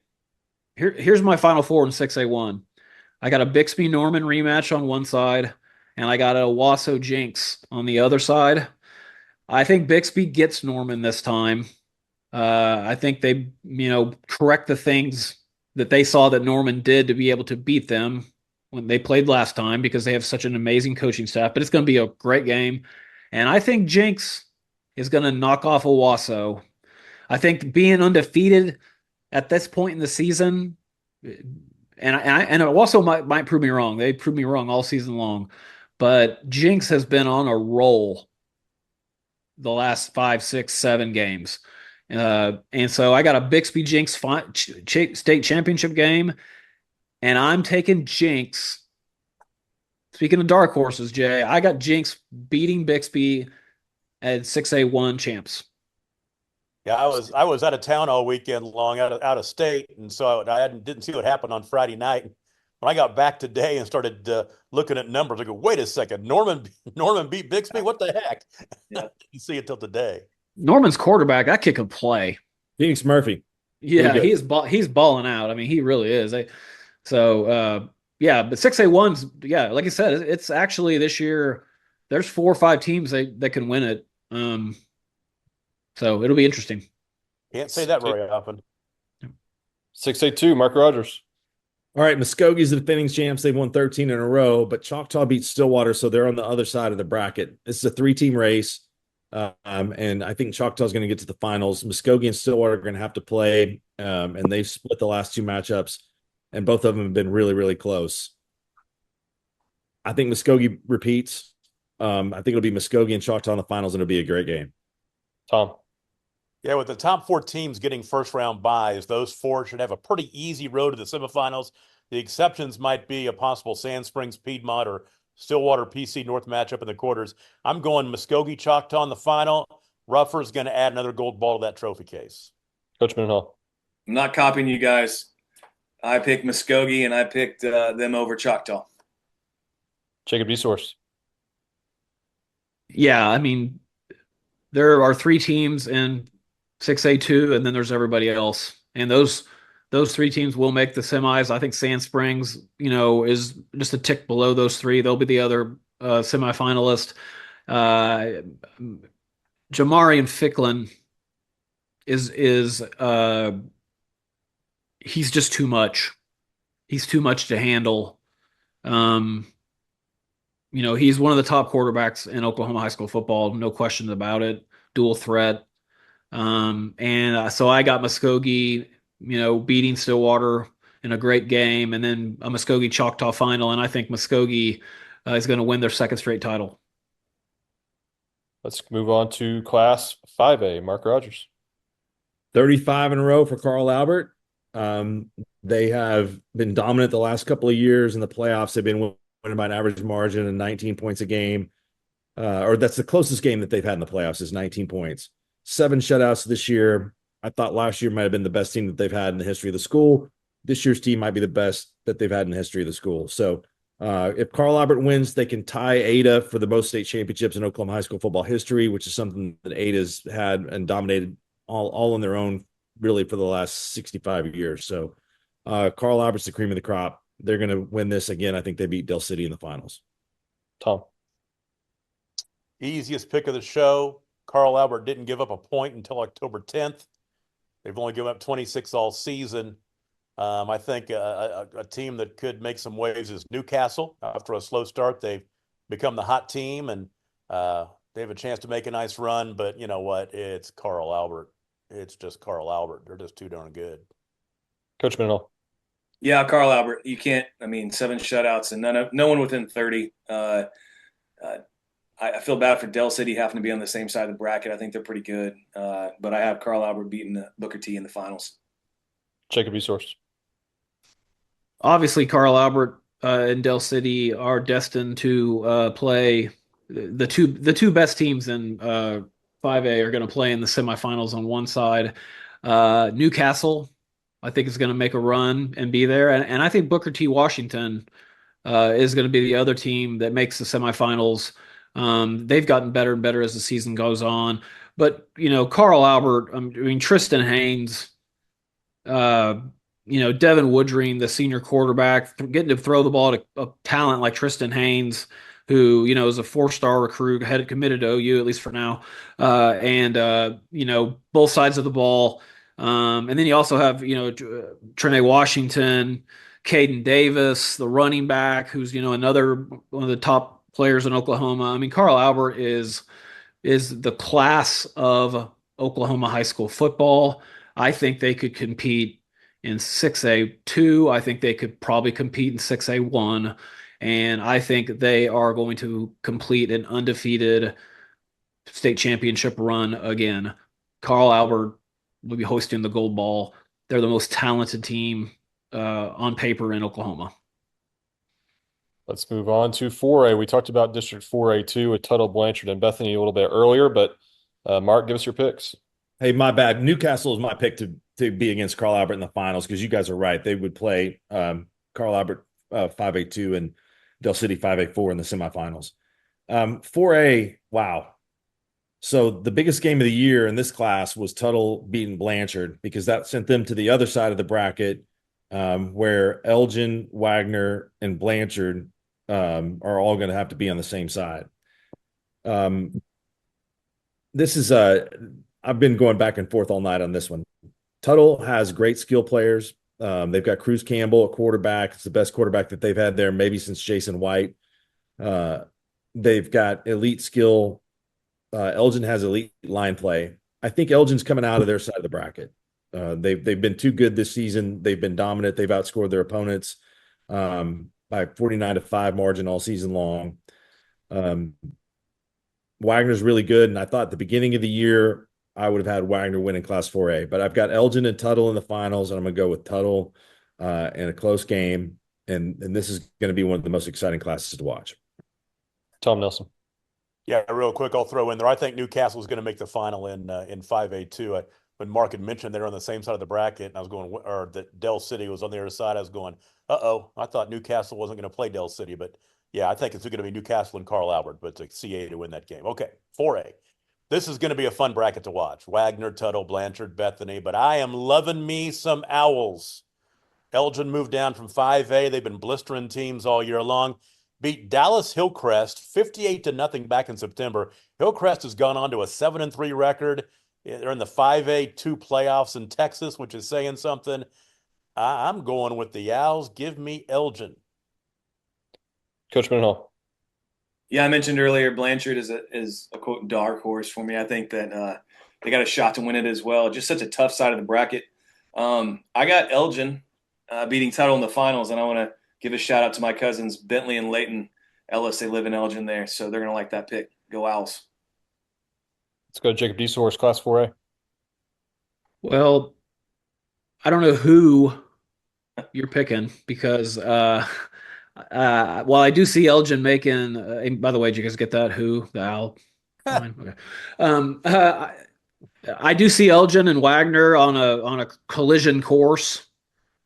Here's my Final Four in 6A1. I got a Bixby Norman rematch on one side, and I got a Owasso Jinx on the other side. I think Bixby gets Norman this time. I think they, correct the things that they saw that Norman did to be able to beat them when they played last time, because they have such an amazing coaching staff. But it's going to be a great game. And I think Jinx is going to knock off Owasso. I think being undefeated at this point in the season, and Owasso might prove me wrong. They proved me wrong all season long. But Jinx has been on a roll the last 5, 6, 7 games. And so I got a Bixby Jinx state championship game, and I'm taking Jinx. Speaking of dark horses, Jay, I got Jinx beating Bixby at 6A1 champs. Yeah, I was out of town all weekend long, out of state, and so I didn't see what happened on Friday night. When I got back today and started looking at numbers, I go, wait a second, Norman beat Bixby? What the heck? Yeah. Didn't see it till today. Norman's quarterback, that kid can play. Phoenix Murphy. Yeah, he's balling out. I mean, he really is. But 6A1's, like I said, it's actually this year, there's 4 or 5 teams that can win it. So it'll be interesting. Can't say that very often. 6A2, Mark Rogers. All right, Muskogee's the defending champs. They've won 13 in a row, but Choctaw beat Stillwater, so they're on the other side of the bracket. This is a 3-team race, and I think Choctaw's going to get to the finals. Muskogee and Stillwater are going to have to play, and they've split the last 2 matchups, and both of them have been really, really close. I think Muskogee repeats. I think it'll be Muskogee and Choctaw in the finals, and it'll be a great game. Tom. Yeah, with the top 4 teams getting first-round byes, those 4 should have a pretty easy road to the semifinals. The exceptions might be a possible Sand Springs Piedmont or Stillwater PC North matchup in the quarters. I'm going Muskogee Choctaw in the final. Ruffers going to add another gold ball to that trophy case. Coach Mendenhall. I'm not copying you guys. I picked Muskogee, and I picked them over Choctaw. Jacob DeSource. Yeah, I mean, there are 3 teams in 6A2, and then there's everybody else. And those 3 teams will make the semis. I think Sand Springs, is just a tick below those 3. They'll be the other semifinalist. Jamarian Ficklin is he's just too much. He's too much to handle. He's one of the top quarterbacks in Oklahoma high school football, no question about it. Dual threat. So I got Muskogee, beating Stillwater in a great game, and then a Muskogee Choctaw final, and I think Muskogee is going to win their 2nd straight title. Let's move on to Class 5A. Mark Rogers. 35 in a row for Carl Albert. They have been dominant the last couple of years in the playoffs. They've been winning by an average margin of 19 points a game. Or that's the closest game that they've had in the playoffs is 19 points. 7 shutouts this year. I thought last year might have been the best team that they've had in the history of the school. This year's team might be the best that they've had in the history of the school. So if Carl Albert wins, they can tie Ada for the most state championships in Oklahoma high school football history, which is something that Ada's had and dominated all on their own really for the last 65 years. So Carl Albert's the cream of the crop. They're going to win this again. I think they beat Del City in the finals. Tom. Easiest pick of the show. Carl Albert didn't give up a point until October 10th. They've only given up 26 all season. I think a team that could make some waves is Newcastle. After a slow start, they've become the hot team, and they have a chance to make a nice run. But you know what? It's Carl Albert. It's just Carl Albert. They're just too darn good. Coach Mendenhall. Yeah, Carl Albert. You can't. I mean, 7 shutouts and no one within 30. I feel bad for Del City having to be on the same side of the bracket. I think they're pretty good, but I have Carl Albert beating Booker T in the finals. Jacob Esource. Obviously, Carl Albert and Del City are destined to play the two best teams in 5A are going to play in the semifinals on one side. Newcastle, I think, is going to make a run and be there, and I think Booker T. Washington is going to be the other team that makes the semifinals. They've gotten better and better as the season goes on, but Carl Albert, I mean Tristan Haynes. Devin Woodring, the senior quarterback, getting to throw the ball to a talent like Tristan Haynes, who, is a 4-star recruit, had committed to OU, at least for now. Both sides of the ball. And then you also have, Trene Washington, Caden Davis, the running back, who's, another one of the top players in Oklahoma. I mean, Carl Albert is the class of Oklahoma high school football. I think they could compete in 6A2. I think they could probably compete in 6A1. And I think they are going to complete an undefeated state championship run again. Carl Albert will be hosting the Gold Ball. They're the most talented team on paper in Oklahoma. Let's move on to 4A. We talked about District 4A2 with Tuttle, Blanchard, and Bethany a little bit earlier, but Mark, give us your picks. Hey, my bad. Newcastle is my pick to be against Carl Albert in the finals because you guys are right. They would play Carl Albert 5A2 and Del City 5A4 in the semifinals. 4A, wow. So the biggest game of the year in this class was Tuttle beating Blanchard because that sent them to the other side of the bracket where Elgin, Wagner, and Blanchard are all going to have to be on the same side. This is I've been going back and forth all night on this one. Tuttle has great skill players. They've got Cruz Campbell at quarterback. It's the best quarterback that they've had there, maybe since Jason White. They've got elite skill. Elgin has elite line play. I think Elgin's coming out of their side of the bracket. They've been too good this season. They've been dominant. They've outscored their opponents by 49-5 margin all season long. Wagner's really good, and I thought at the beginning of the year I would have had Wagner winning Class 4A, but I've got Elgin and Tuttle in the finals, and I'm going to go with Tuttle in a close game, and this is going to be one of the most exciting classes to watch. Tom Nelson. Yeah, real quick, I'll throw in there. I think Newcastle is going to make the final in 5A2. When Mark had mentioned they're on the same side of the bracket, and I was going, or that Del City was on the other side, I was going, I thought Newcastle wasn't going to play Del City, but yeah, I think it's going to be Newcastle and Carl Albert, but it's a CA to win that game. Okay, 4A. This is going to be a fun bracket to watch. Wagner, Tuttle, Blanchard, Bethany, but I am loving me some Owls. Elgin moved down from 5A. They've been blistering teams all year long. Beat Dallas Hillcrest 58-0 back in September. Hillcrest has gone on to a 7-3 record. They're in the 5A2 playoffs in Texas, which is saying something. I'm going with the Owls. Give me Elgin. Coach Mendenhall. Yeah, I mentioned earlier Blanchard is a quote dark horse for me. I think that they got a shot to win it as well. Just such a tough side of the bracket. I got Elgin beating Tuttle in the finals, and I want to give a shout out to my cousins Bentley and Leighton Ellis. They live in Elgin there, so they're going to like that pick. Go Owls. Let's go Jacob Desource, Class 4A. Well, I don't know who you're picking because while I do see Elgin making, and by the way, did you guys get that? Who? The Owl? Fine. Okay. I do see Elgin and Wagner on a collision course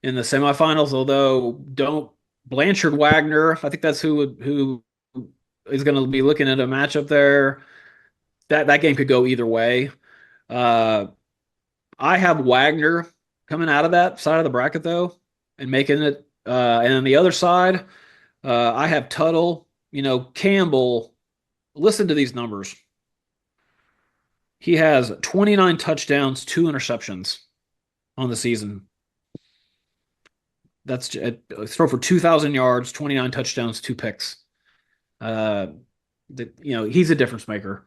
in the semifinals, although don't Blanchard Wagner. I think that's who is going to be looking at a matchup there. That game could go either way. I have Wagner coming out of that side of the bracket though and making it. And on the other side, I have Tuttle. Campbell. Listen to these numbers. He has 29 touchdowns, 2 interceptions on the season. That's throw for 2,000 yards, 29 touchdowns, 2 picks. He's a difference maker.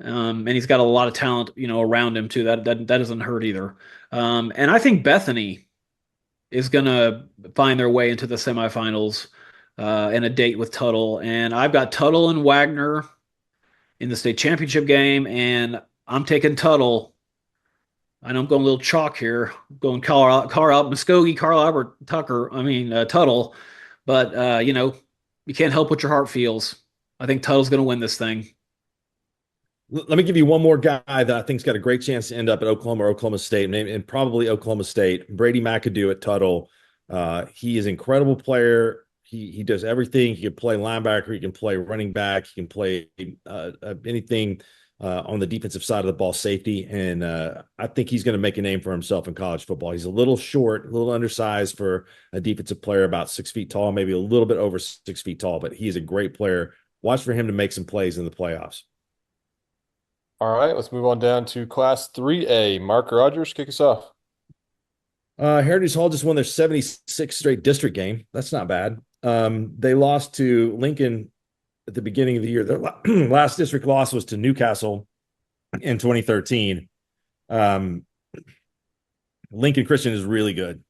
And he's got a lot of talent, around him too. That doesn't hurt either. And I think Bethany is going to find their way into the semifinals and a date with Tuttle. And I've got Tuttle and Wagner in the state championship game, and I'm taking Tuttle. I know I'm going a little chalk here, going Muskogee, Carl Albert, Tuttle. But, you can't help what your heart feels. I think Tuttle's going to win this thing. Let me give you one more guy that I think's got a great chance to end up at Oklahoma or Oklahoma State, and probably Oklahoma State. Brady McAdoo at Tuttle. He is an incredible player. He does everything. He can play linebacker. He can play running back. He can play anything on the defensive side of the ball, safety. And I think he's going to make a name for himself in college football. He's a little short, a little undersized for a defensive player, about 6 feet tall, maybe a little bit over 6 feet tall, but he's a great player. Watch for him to make some plays in the playoffs. All right, let's move on down to Class 3A. Mark Rogers, kick us off. Heritage Hall just won their 76th straight district game. That's not bad. They lost to Lincoln at the beginning of the year. Their last district loss was to Newcastle in 2013. Lincoln Christian is really good.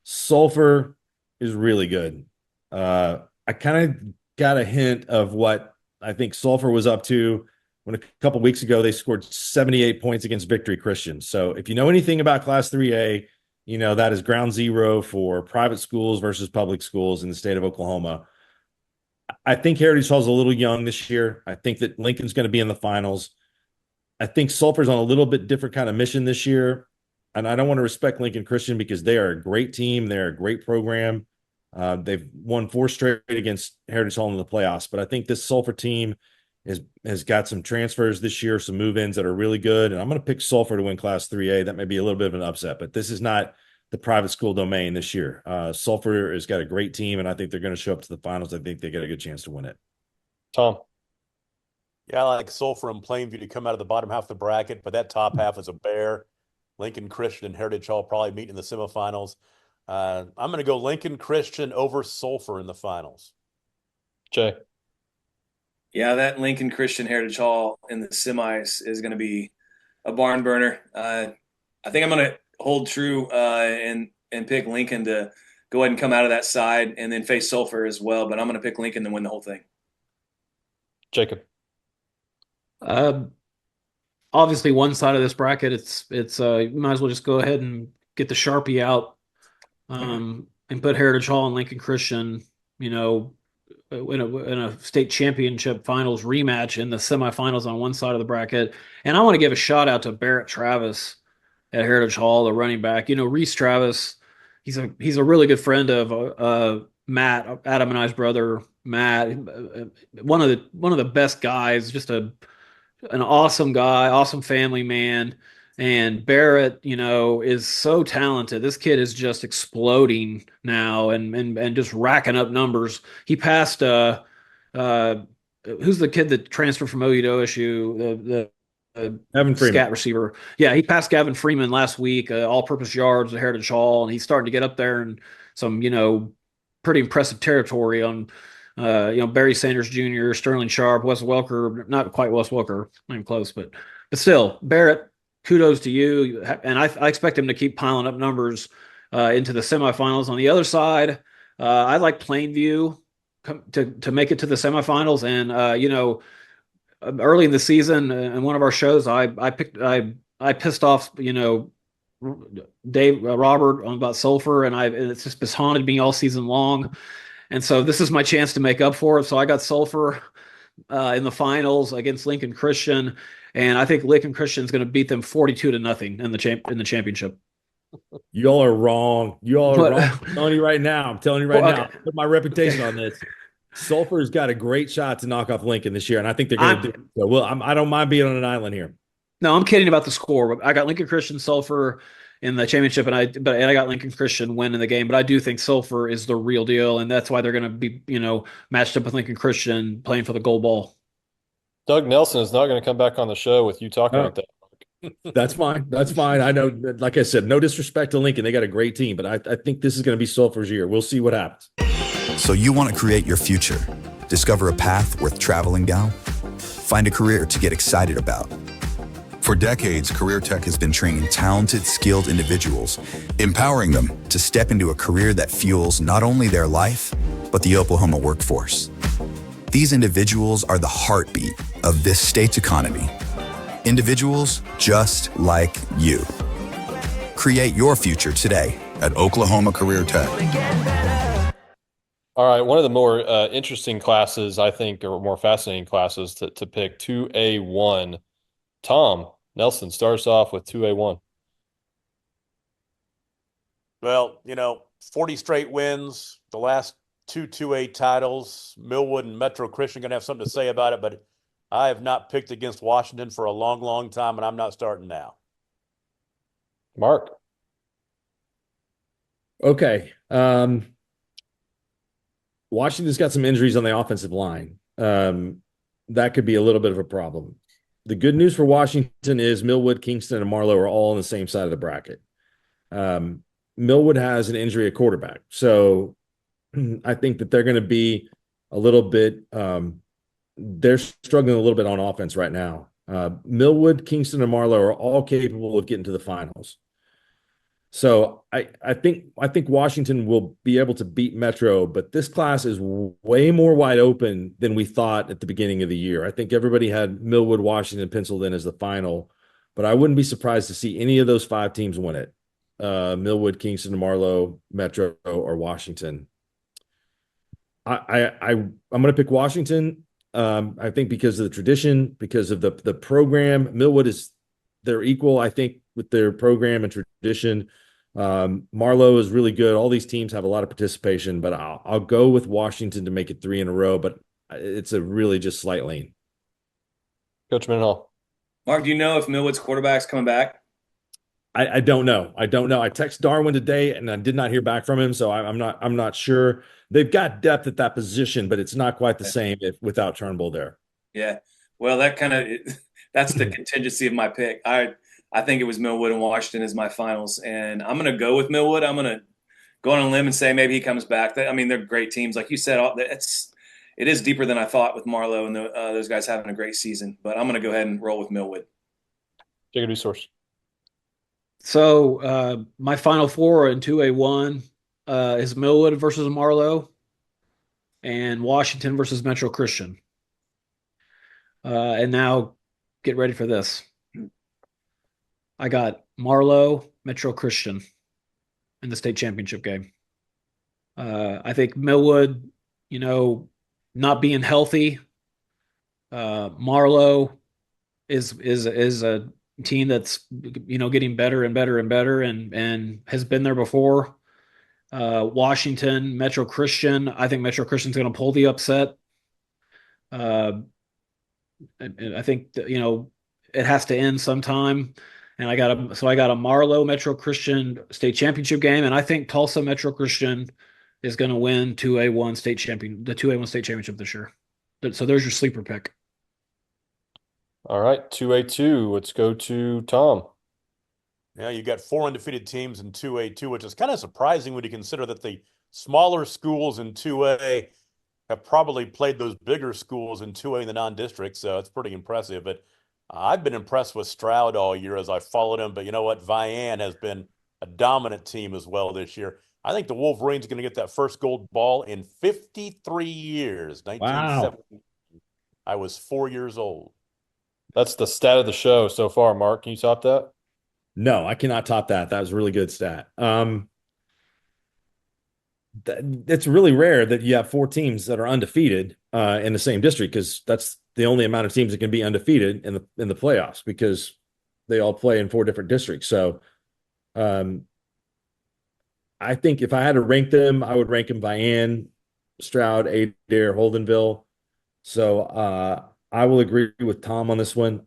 Sulphur is really good. I kind of got a hint of what I think Sulphur was up to when a couple weeks ago they scored 78 points against Victory Christian. So if you know anything about Class 3A, you know that is ground zero for private schools versus public schools in the state of Oklahoma. I think Heritage Hall's a little young this year. I think that Lincoln's going to be in the finals. I think Sulphur's on a little bit different kind of mission this year. And I don't want to respect Lincoln Christian because they are a great team. They're a great program. They've won 4 straight against Heritage Hall in the playoffs. But I think this Sulphur team has got some transfers this year, some move-ins that are really good. And I'm going to pick Sulphur to win Class 3A. That may be a little bit of an upset, but this is not the private school domain this year. Sulphur has got a great team, and I think they're going to show up to the finals. I think they got a good chance to win it. Tom. Yeah, I like Sulphur and Plainview to come out of the bottom half of the bracket, but that top half is a bear. Lincoln Christian and Heritage Hall probably meet in the semifinals. I'm going to go Lincoln Christian over Sulphur in the finals. Jay. Yeah, that Lincoln Christian Heritage Hall in the semis is going to be a barn burner. I think I'm going to hold true and pick Lincoln to go ahead and come out of that side and then face Sulphur as well. But I'm going to pick Lincoln to win the whole thing. Jacob. Obviously, one side of this bracket, it's you might as well just go ahead and get the Sharpie out and put Heritage Hall and Lincoln Christian, in a state championship finals rematch in the semifinals on one side of the bracket. And I want to give a shout out to Barrett Travis at Heritage Hall, the running back. Reese Travis, he's a really good friend of Matt, Adam and I's brother, Matt. One of the best guys, just an awesome guy, awesome family man. And Barrett, is so talented. This kid is just exploding now and just racking up numbers. He passed who's the kid that transferred from OU to OSU, the Gavin Freeman, scat receiver. Yeah, he passed Gavin Freeman last week, all-purpose yards at Heritage Hall, and he's starting to get up there in some, pretty impressive territory on, Barry Sanders Jr., Sterling Sharp, Wes Welker, not quite Wes Welker, not even close, but still, Barrett, kudos to you. And I expect him to keep piling up numbers into the semifinals. On the other side, I like Plainview to make it to the semifinals. And, early in the season in one of our shows, I pissed off, Dave Robert about Sulphur, and it's just haunted me all season long. And so this is my chance to make up for it. So I got Sulphur in the finals against Lincoln Christian, and I think Lincoln Christian is going to beat them 42-0 in the championship. Y'all are wrong. Y'all are wrong. I'm telling you right now. I put my reputation on this. Sulphur's got a great shot to knock off Lincoln this year, and I think they're going to do it. So, well, I don't mind being on an island here. No, I'm kidding about the score. I got Lincoln Christian, Sulphur in the championship, and I got Lincoln Christian winning the game. But I do think Sulphur is the real deal, and that's why they're going to be, matched up with Lincoln Christian playing for the gold ball. Doug Nelson is not going to come back on the show with you talking like that. That's fine. I know, like I said, no disrespect to Lincoln. They got a great team, but I think this is going to be Sulphur's year. We'll see what happens. So you want to create your future, discover a path worth traveling down, find a career to get excited about. For decades, Career Tech has been training talented, skilled individuals, empowering them to step into a career that fuels not only their life, but the Oklahoma workforce. These individuals are the heartbeat of this state's economy. Individuals just like you. Create your future today at Oklahoma Career Tech. All right, one of the more interesting classes, I think, or more fascinating classes to pick, 2A1. Tom Nelson starts off with 2A1. Well, 40 straight wins, the last two 2A titles. Millwood and Metro Christian going to have something to say about it, but I have not picked against Washington for a long, long time, and I'm not starting now. Mark. Okay. Washington's got some injuries on the offensive line. That could be a little bit of a problem. The good news for Washington is Millwood, Kingston, and Marlowe are all on the same side of the bracket. Millwood has an injury at quarterback. So I think that they're going to be a little bit they're struggling a little bit on offense right now. Millwood, Kingston, and Marlowe are all capable of getting to the finals. So I think Washington will be able to beat Metro, but this class is way more wide open than we thought at the beginning of the year. I think everybody had Millwood, Washington penciled in as the final, but I wouldn't be surprised to see any of those 5 teams win it. Millwood, Kingston, Marlowe, Metro, or Washington. I'm going to pick Washington. I think because of the tradition, because of the program. Millwood they're equal, I think, with their program and tradition. Marlowe is really good. All these teams have a lot of participation, but I'll go with Washington to make it 3 in a row, but it's a really just slight lean. Coach Mendenhall. Mark, do you know if Millwood's quarterback's coming back? I don't know. I texted Darwin today and I did not hear back from him, so I'm not sure. They've got depth at that position, but it's not quite the same without Turnbull there. Yeah. Well, that's the contingency of my pick. I think it was Millwood and Washington as my finals, and I'm going to go with Millwood. I'm going to go on a limb and say maybe he comes back. They're great teams. Like you said, it is deeper than I thought with Marlowe and those guys having a great season. But I'm going to go ahead and roll with Millwood. Jacob Source. So my final 4 in 2A1 is Millwood versus Marlowe and Washington versus Metro Christian. And now get ready for this. I got Marlowe, Metro Christian in the state championship game. I think Millwood, not being healthy, Marlowe is a team that's getting better and better and better and has been there before. Washington, Metro Christian. I think Metro Christian's going to pull the upset. And I think that, it has to end sometime. And I got a Marlowe Metro Christian state championship game, and I think Tulsa Metro Christian is going to win the 2A1 state championship this year. So there's your sleeper pick. All right, 2A2. Let's go to Tom. Yeah, you got 4 undefeated teams in 2A2, which is kind of surprising when you consider that the smaller schools in 2A have probably played those bigger schools in 2A in the non-district, so it's pretty impressive. But I've been impressed with Stroud all year as I followed him, but you know what? Vian has been a dominant team as well this year. I think the Wolverines are going to get that first gold ball in 53 years. 1970. Wow. I was 4 years old. That's the stat of the show so far, Mark. Can you top that? No, I cannot top that. That was a really good stat. It's really rare that you have 4 teams that are undefeated in the same district, because that's the only amount of teams that can be undefeated in the playoffs, because they all play in 4 different districts. So I think if I had to rank them, I would rank them Vian, Stroud, Adair, Holdenville. So I will agree with Tom on this one.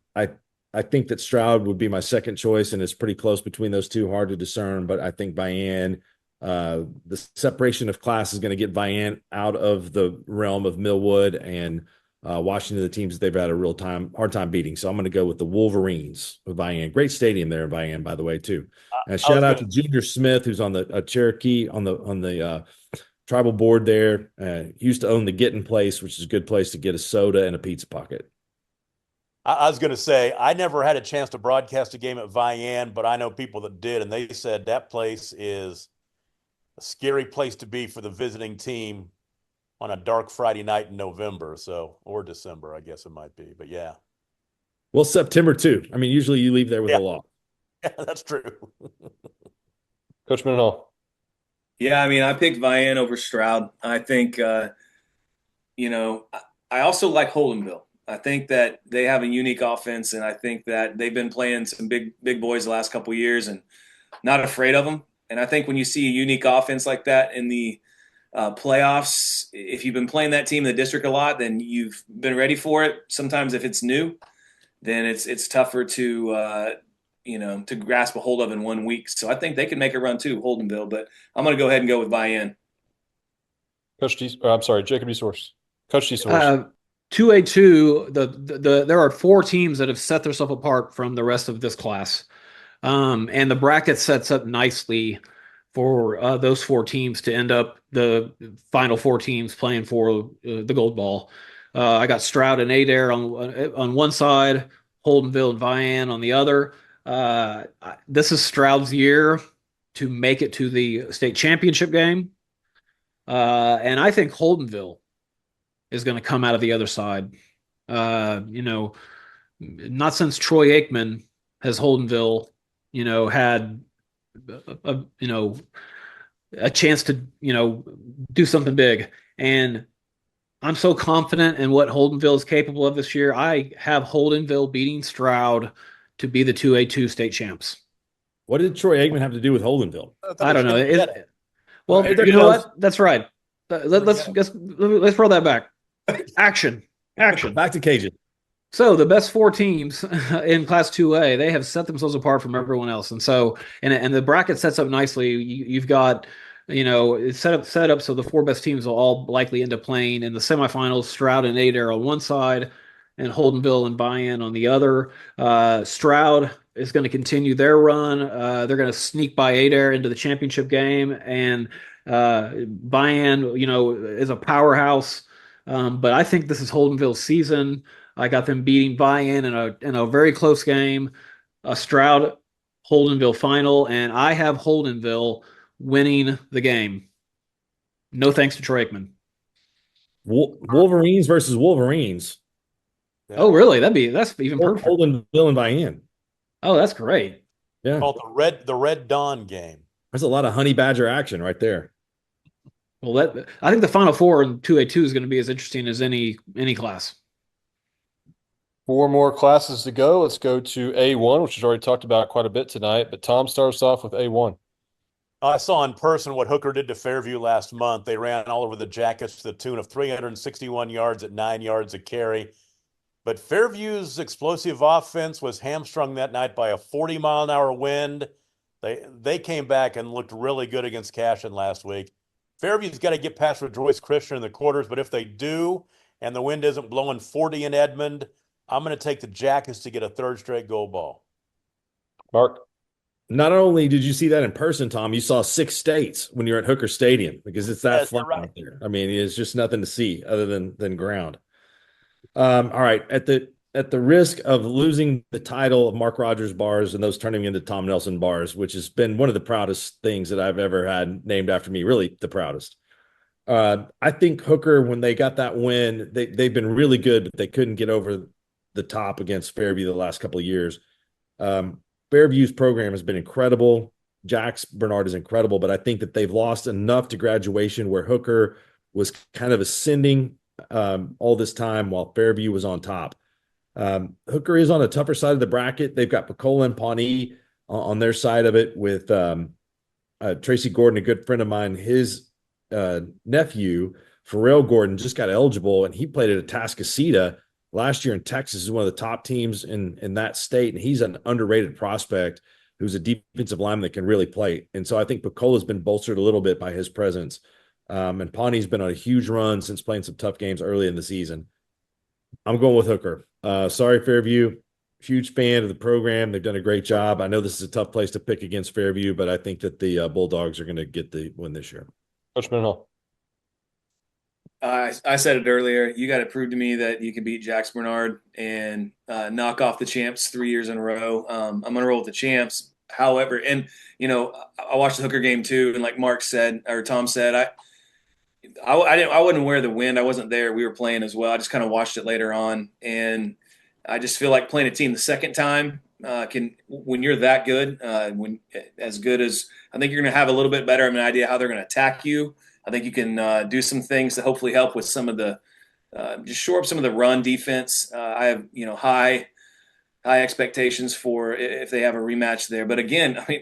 I think that Stroud would be my second choice, and it's pretty close between those two, hard to discern. But I think Vian, the separation of class is going to get Vian out of the realm of Millwood and Washington, the teams that they've had a hard time beating. So I'm going to go with the Wolverines with Vian. Great stadium there in Vian, by the way, too. And shout out to Junior Smith, who's on the Cherokee on the tribal board there. He used to own the Getting Place, which is a good place to get a soda and a pizza pocket. I was going to say, I never had a chance to broadcast a game at Vian, but I know people that did, and they said that place is a scary place to be for the visiting team on a dark Friday night in November, or December, I guess it might be. But yeah. Well, September too. I mean, usually you leave there with a loss. Yeah, that's true. Coach Mendenhall. Yeah, I mean, I picked Vian over Stroud. I think, you know, I also like Holdenville. I think that they have a unique offense, and I think that they've been playing some big boys the last couple of years and not afraid of them. And I think when you see a unique offense like that in the playoffs, if you've been playing that team in the district a lot, then you've been ready for it. Sometimes if it's new, then it's tougher to to grasp a hold of in 1 week. So I think they can make a run too, Holdenville. But I'm going to go ahead and go with Vian. Jacob DeSource. Coach DeSource. 2A2, there are 4 teams that have set themselves apart from the rest of this class. And the bracket sets up nicely for those 4 teams to end up the final 4 teams playing for the gold ball. I got Stroud and Adair on one side, Holdenville and Vian on the other. This is Stroud's year to make it to the state championship game. And I think Holdenville is going to come out of the other side. Not since Troy Aikman has Holdenville, had a chance to, do something big. And I'm so confident in what Holdenville is capable of this year. I have Holdenville beating Stroud to be the 2A2 state champs. What did Troy Aikman have to do with Holdenville? I don't know. Well, you know what? That's right. Let's throw that back. Action. Back to Cajun. So the best 4 teams in Class 2A, they have set themselves apart from everyone else, and so and the bracket sets up nicely. You've got, it's set up so the 4 best teams will all likely end up playing in the semifinals. Stroud and Adair on one side, and Holdenville and Vian on the other. Stroud is going to continue their run. They're going to sneak by Adair into the championship game, and Vian, is a powerhouse. But I think this is Holdenville's season. I got them beating Vian in a very close game, a Stroud Holdenville final, and I have Holdenville winning the game. No thanks to Troy Aikman. Wolverines versus Wolverines. Yeah. Oh, really? That's even perfect. Holdenville and Vian. Oh, that's great. Yeah. Called the Red Dawn game. There's a lot of Honey Badger action right there. Well, I think the Final Four in 2A2 is going to be as interesting as any class. 4 more classes to go. Let's go to A1, which is already talked about quite a bit tonight. But Tom starts off with A1. I saw in person what Hooker did to Fairview last month. They ran all over the Jackets to the tune of 361 yards at 9 yards a carry. But Fairview's explosive offense was hamstrung that night by a 40-mile-an-hour wind. They came back and looked really good against Cashion last week. Fairview's got to get past Rejoice Christian in the quarters, but if they do and the wind isn't blowing 40 in Edmond, I'm going to take the Jackets to get a 3rd straight goal ball. Mark? Not only did you see that in person, Tom, you saw 6 states when you're at Hooker Stadium because it's that flat out there. I mean, it's just nothing to see other than ground. All right. At the risk of losing the title of Mark Rogers bars and those turning into Tom Nelson bars, which has been one of the proudest things that I've ever had named after me, really the proudest. I think Hooker, when they got that win, they've been really good, but they couldn't get over the top against Fairview the last couple of years. Fairview's program has been incredible. Jax Bernard is incredible, but I think that they've lost enough to graduation where Hooker was kind of ascending all this time while Fairview was on top. Hooker is on a tougher side of the bracket. They've got Pecola and Pawnee on their side of it with Tracy Gordon, a good friend of mine. His nephew, Pharrell Gordon, just got eligible, and he played at Atascocita last year in Texas. Is one of the top teams in that state, and he's an underrated prospect who's a defensive lineman that can really play. And so I think Pecola's been bolstered a little bit by his presence. And Pawnee's been on a huge run since playing some tough games early in the season. I'm going with Hooker. Sorry, Fairview. Huge fan of the program. They've done a great job. I know this is a tough place to pick against Fairview, but I think that the Bulldogs are going to get the win this year. Coach Mendenhall. I said it earlier. You got to prove to me that you can beat Jax Bernard and knock off the champs 3 years in a row. I'm going to roll with the champs. However, and I watched the Hooker game too, and like Mark said or Tom said, I wasn't aware of the wind. I wasn't there. We were playing as well. I just kind of watched it later on, and I just feel like playing a team the second time when you're that good, when as good as I think you're going to have a little bit better of an idea how they're going to attack you. I think you can do some things to hopefully help with some of the just shore up some of the run defense. I have high expectations for if they have a rematch there. But again, I mean,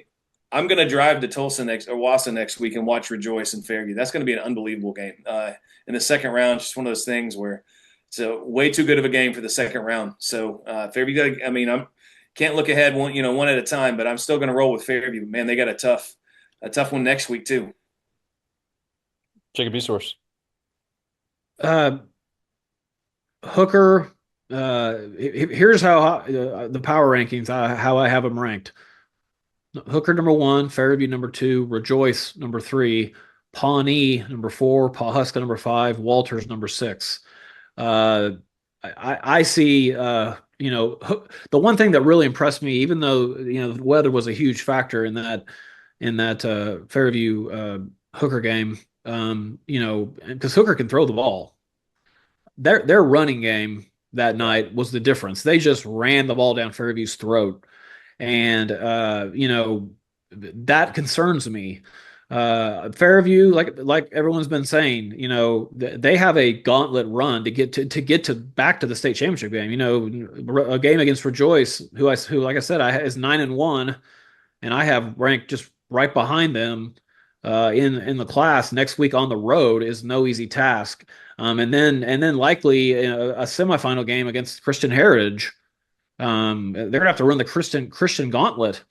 I'm going to drive to Tulsa Wausau next week and watch Rejoice in Fairview. That's going to be an unbelievable game. In the second round, just one of those things where it's way too good of a game for the second round. So Fairview, I can't look ahead one at a time, but I'm still going to roll with Fairview. Man, they got a tough one next week too. Jacob Esource. Hooker. Here's how the power rankings, how I have them ranked. Hooker number 1, Fairview number 2, Rejoice number 3, Pawnee number 4, Pawhuska number 5, Walters number 6. I see, the one thing that really impressed me, even though the weather was a huge factor in that Fairview Hooker game, because Hooker can throw the ball. Their running game that night was the difference. They just ran the ball down Fairview's throat. And, that concerns me. Fairview, like everyone's been saying, they have a gauntlet run to get back to the state championship game. A game against Rejoice, who like I said, is 9-1, and I have ranked just right behind them in the class. Next week on the road is no easy task. And then likely a semifinal game against Christian Heritage. They're gonna have to run the Christian gauntlet,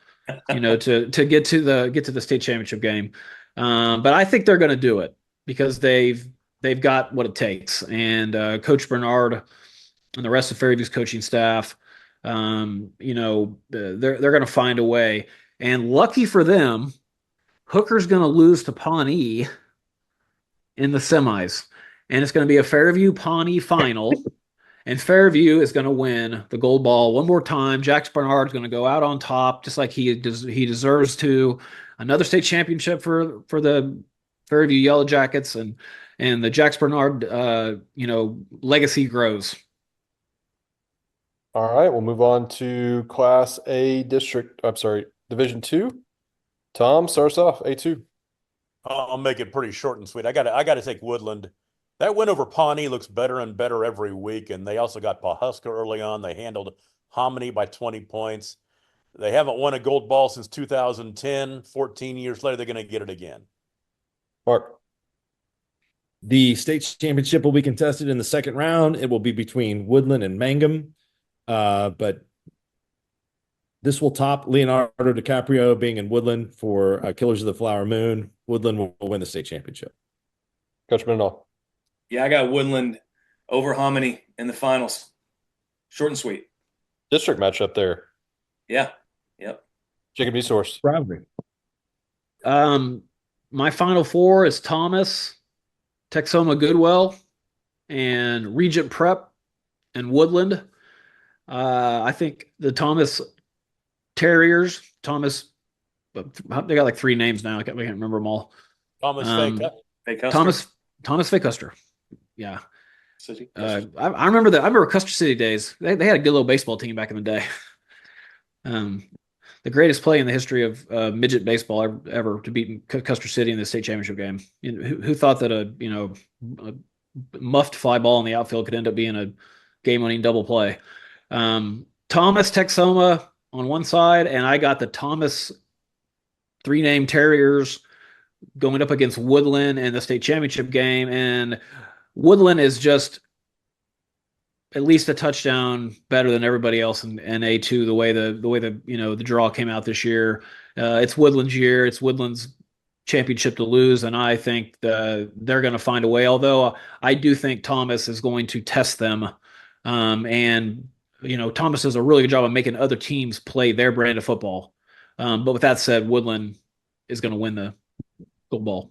to get to the state championship game. But I think they're going to do it because they've got what it takes. And Coach Bernard and the rest of Fairview's coaching staff, they're going to find a way. And lucky for them, Hooker's going to lose to Pawnee in the semis, and it's going to be a Fairview Pawnee final. And Fairview is going to win the gold ball one more time. Jax Bernard is going to go out on top, just like he deserves to. Another state championship for the Fairview Yellow Jackets, and the Jax Bernard legacy grows. All right, we'll move on to Class A Division 2. Tom, starts off A2. I'll make it pretty short and sweet. I got to take Woodland. That win over Pawnee looks better and better every week, and they also got Pawhuska early on. They handled Hominy by 20 points. They haven't won a gold ball since 2010. 14 years later, they're going to get it again. Mark. The state championship will be contested in the second round. It will be between Woodland and Mangum. But this will top Leonardo DiCaprio being in Woodland for Killers of the Flower Moon. Woodland will win the state championship. Coach Mendenhall. Yeah, I got Woodland over Hominy in the finals. Short and sweet. District matchup there. Yeah. Yep. Jacob Esource. Probably. My final four is Thomas, Texoma Goodwell, and Regent Prep and Woodland. I think the Thomas Terriers, they got like three names now. I can't remember them all. Thomas Fay Custer. Yeah. I remember that. I remember Custer City days. They had a good little baseball team back in the day. The greatest play in the history of midget baseball ever to beat Custer City in the state championship game. Who thought that a muffed fly ball in the outfield could end up being a game-winning double play? Thomas Texoma on one side, and I got the Thomas three-name Terriers going up against Woodland in the state championship game, and Woodland is just at least a touchdown better than everybody else in A2. The way the draw came out this year, it's Woodland's year. It's Woodland's championship to lose, and I think they're going to find a way. Although I do think Thomas is going to test them, and Thomas does a really good job of making other teams play their brand of football. But with that said, Woodland is going to win the gold ball.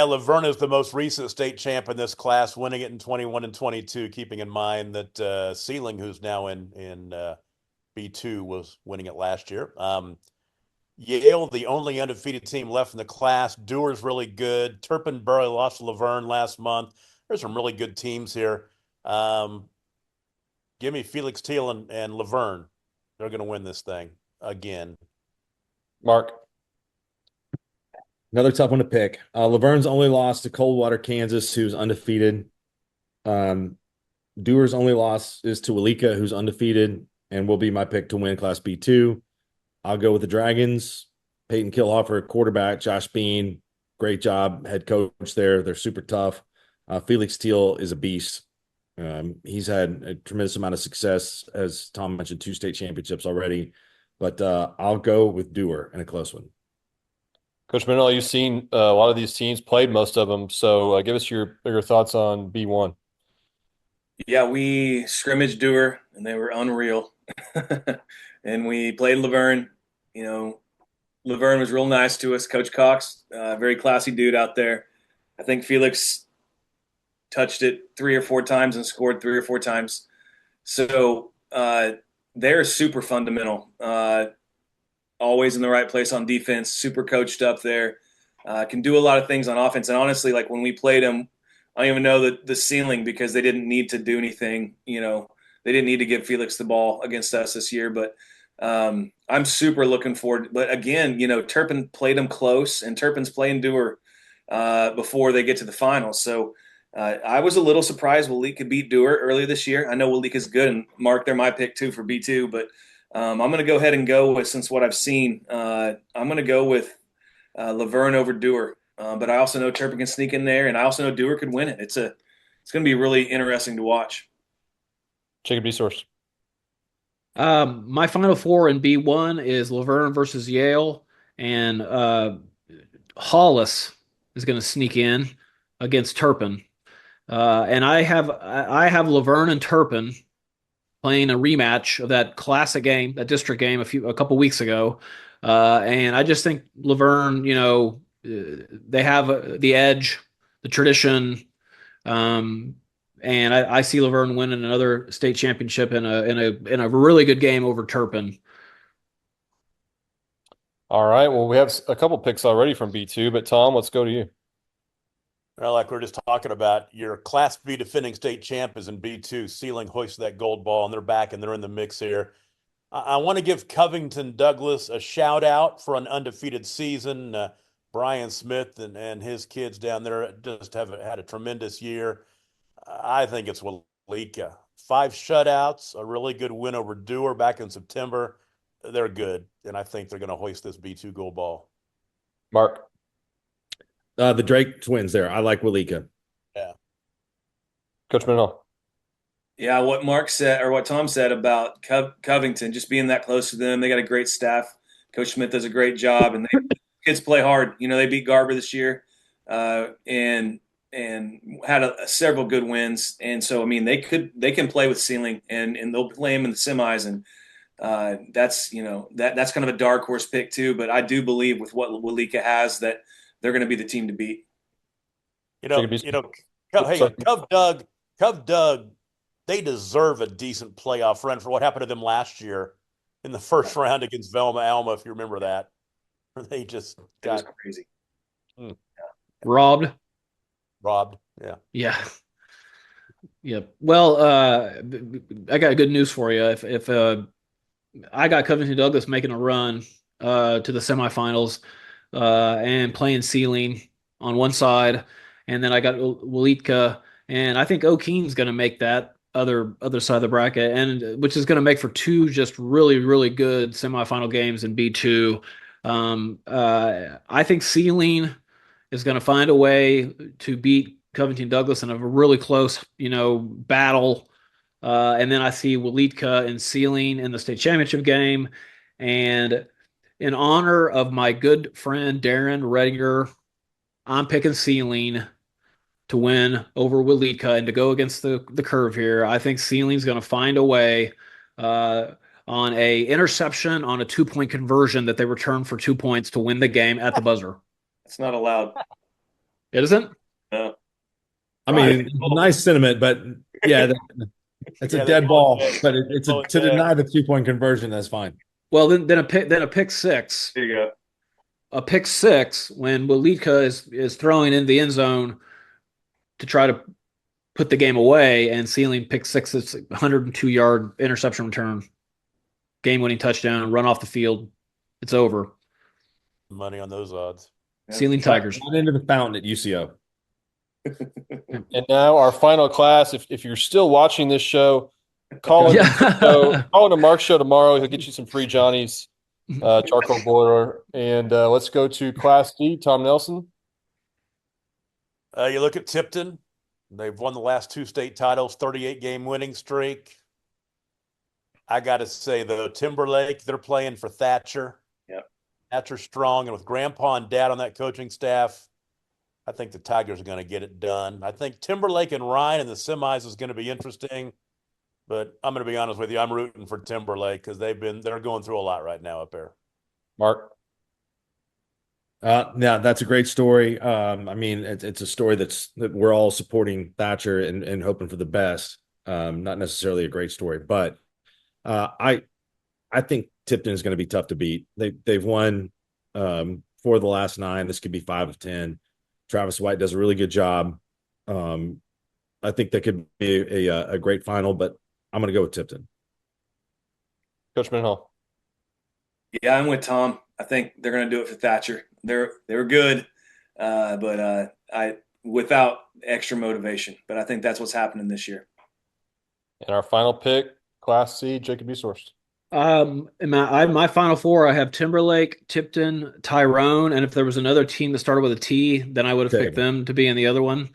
Laverne is the most recent state champ in this class, winning it in 21 and 22, keeping in mind that Sealing, who's now in B2, was winning it last year. Yale, the only undefeated team left in the class. Dewar's really good. Turpin barely lost to Laverne last month. There's some really good teams here. Give me Felix Thiel and Laverne. They're going to win this thing again. Mark. Another tough one to pick. Laverne's only lost to Coldwater, Kansas, who's undefeated. Dewar's only loss is to Walika, who's undefeated, and will be my pick to win Class B2. I'll go with the Dragons. Peyton Killhofer, quarterback. Josh Bean, great job, head coach there. They're super tough. Felix Thiel is a beast. He's had a tremendous amount of success, as Tom mentioned, 2 state championships already. But I'll go with Dewar in a close one. Coach Mendel, you've seen a lot of these teams, played most of them. So give us your thoughts on B1. Yeah, we scrimmaged Dewar, and they were unreal. And we played Laverne. You know, Laverne was real nice to us. Coach Cox, very classy dude out there. I think Felix touched it 3 or 4 times and scored 3 or 4 times. So they're super fundamental. Always in the right place on defense, super coached up there, can do a lot of things on offense. And honestly, like when we played them, I don't even know the ceiling because they didn't need to do anything. You know, they didn't need to give Felix the ball against us this year. But I'm super looking forward. But again, you know, Turpin played them close, and Turpin's playing Dewar before they get to the finals. So I was a little surprised Walika beat Dewar earlier this year. I know Walika's good, and Mark, they're my pick too for B2, but I'm going to go ahead and go with, since what I've seen, I'm going to go with Laverne over Dewar. But I also know Turpin can sneak in there, and I also know Dewar could win it. It's going to be really interesting to watch. Jacob Desource. My final 4 in B1 is Laverne versus Yale, and Hollis is going to sneak in against Turpin. And I have Laverne and Turpin playing a rematch of that classic game, that district game a couple weeks ago. And I just think Laverne, you know, they have the edge, the tradition, and I see Laverne winning another state championship in a really good game over Turpin. All right. Well, we have a couple picks already from B2, but Tom, let's go to you. Well, like we we're just talking about, your Class B defending state champ is in B2. Sealing hoisted that gold ball, and they're back, and they're in the mix here. I want to give Covington Douglas a shout out for an undefeated season. Brian Smith and his kids down there just have had a tremendous year. I think it's Walika. 5 shutouts, a really good win over Dewar back in September. They're good, and I think they're going to hoist this B2 gold ball. Mark. The Drake twins there. I like Walika. Yeah. Coach Mendel. Yeah, what Mark said, or what Tom said about Covington, just being that close to them. They got a great staff. Coach Smith does a great job, and kids play hard. You know, they beat Garber this year, and had several good wins. And so, I mean, they can play with Sealing, and they'll play them in the semis. And that's, you know, that's kind of a dark horse pick too. But I do believe with what Walika has that they're going to be the team to beat. Cov Doug, they deserve a decent playoff run for what happened to them last year in the first round against Velma Alma, if you remember that. They just got crazy. Robbed. Yeah. Well, I got good news for you. If I got Covington Douglas making a run to the semifinals and playing Sealing on one side, and then I got Walika, and I think O'Keene's going to make that other side of the bracket, and which is going to make for 2 just really, really good semifinal games in B2. I think Sealing is going to find a way to beat Covington Douglas in a really close, you know, battle. And then I see Walika and Sealing in the state championship game. And in honor of my good friend Darren Redinger, I'm picking Sealing to win over Walika and to go against the curve here. I think Sealing's going to find a way on a interception on a 2-point conversion that they return for 2 points to win the game at the buzzer. It's not allowed. It isn't? No. I mean, nice sentiment, but yeah, that's a dead ball. But it's to deny the 2-point conversion. That's fine. Well, then a pick six. There you go. A pick six when Walitka is throwing in the end zone to try to put the game away, and Sealing pick six. It's 102-yard interception return, game-winning touchdown, run off the field. It's over. Money on those odds. Sealing Tigers. Not into the fountain at UCO. And now our final class. If you're still watching this show, call in a Mark show tomorrow. He'll get you some free Johnny's charcoal boiler. And let's go to Class D. Tom Nelson. You look at Tipton. They've won the last 2 state titles, 38-game winning streak. I got to say, though, Timberlake, they're playing for Thatcher. Yep. Thatcher's strong. And with Grandpa and Dad on that coaching staff, I think the Tigers are going to get it done. I think Timberlake and Ryan in the semis is going to be interesting. But I'm going to be honest with you, I'm rooting for Timberlake because they're going through a lot right now up there. Mark? Yeah, that's a great story. I mean, it's a story that we're all supporting Thatcher and hoping for the best. Not necessarily a great story, but I think Tipton is going to be tough to beat. They've won 4 of the last 9. This could be 5 of 10. Travis White does a really good job. I think that could be a great final, but I'm going to go with Tipton. Coach Mendenhall. Yeah, I'm with Tom. I think they're going to do it for Thatcher. They were good, but without extra motivation. But I think that's what's happening this year. And our final pick, Class C, Jacob Easorst. My final 4, I have Timberlake, Tipton, Tyrone, and if there was another team that started with a T, then I would have picked them to be in the other one.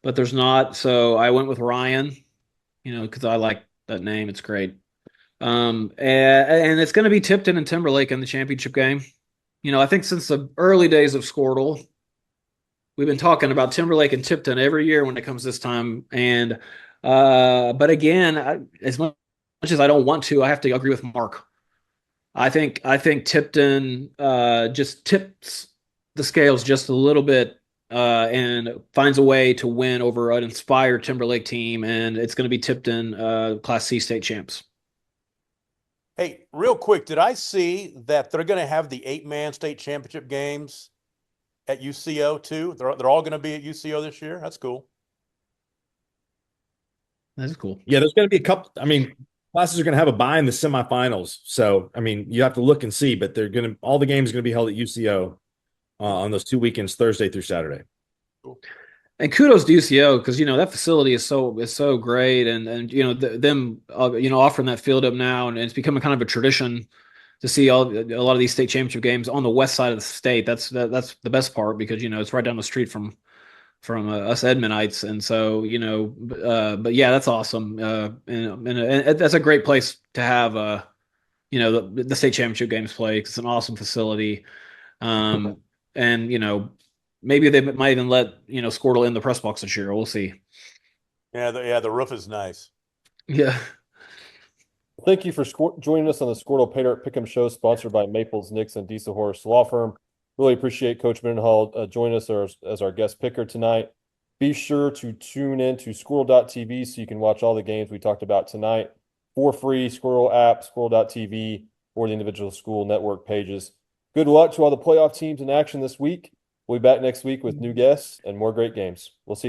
But there's not, so I went with Ryan, because I like that name. It's great. And it's going to be Tipton and Timberlake in the championship game. I think since the early days of Squirtle, we've been talking about Timberlake and Tipton every year when it comes this time. And but again, as much as I don't want to, I have to agree with Mark. I think Tipton just tips the scales just a little bit and finds a way to win over an inspired Timberlake team, and it's going to be Tipton Class C state champs. Hey, real quick, did I see that they're going to have the 8-man state championship games at UCO too? They're all going to be at UCO this year. That's cool. That's cool. Yeah, there's going to be a couple. I mean, classes are going to have a bye in the semifinals. So, I mean, you have to look and see, but all the games are going to be held at UCO on those 2 weekends, Thursday through Saturday. Cool. And kudos to UCO because that facility is so great, and them offering that field up now, and it's becoming kind of a tradition to see a lot of these state championship games on the west side of the state. That's the best part because it's right down the street from us Edmondites, and so but yeah, that's awesome, and that's a great place to have the state championship games play. It's an awesome facility, and maybe they might even let Squirtle in the press box this year. We'll see. Yeah, the roof is nice. Yeah. Thank you for joining us on the Squirtle Pay Dirt Pick'em Show, sponsored by Maples, Nix, and Diesel Horse Law Firm. Really appreciate Coach Mendenhall joining us as our guest picker tonight. Be sure to tune in to squirrel.tv so you can watch all the games we talked about tonight for free. Squirrel app, squirrel.tv, or the individual school network pages. Good luck to all the playoff teams in action this week. We'll be back next week with new guests and more great games. We'll see you.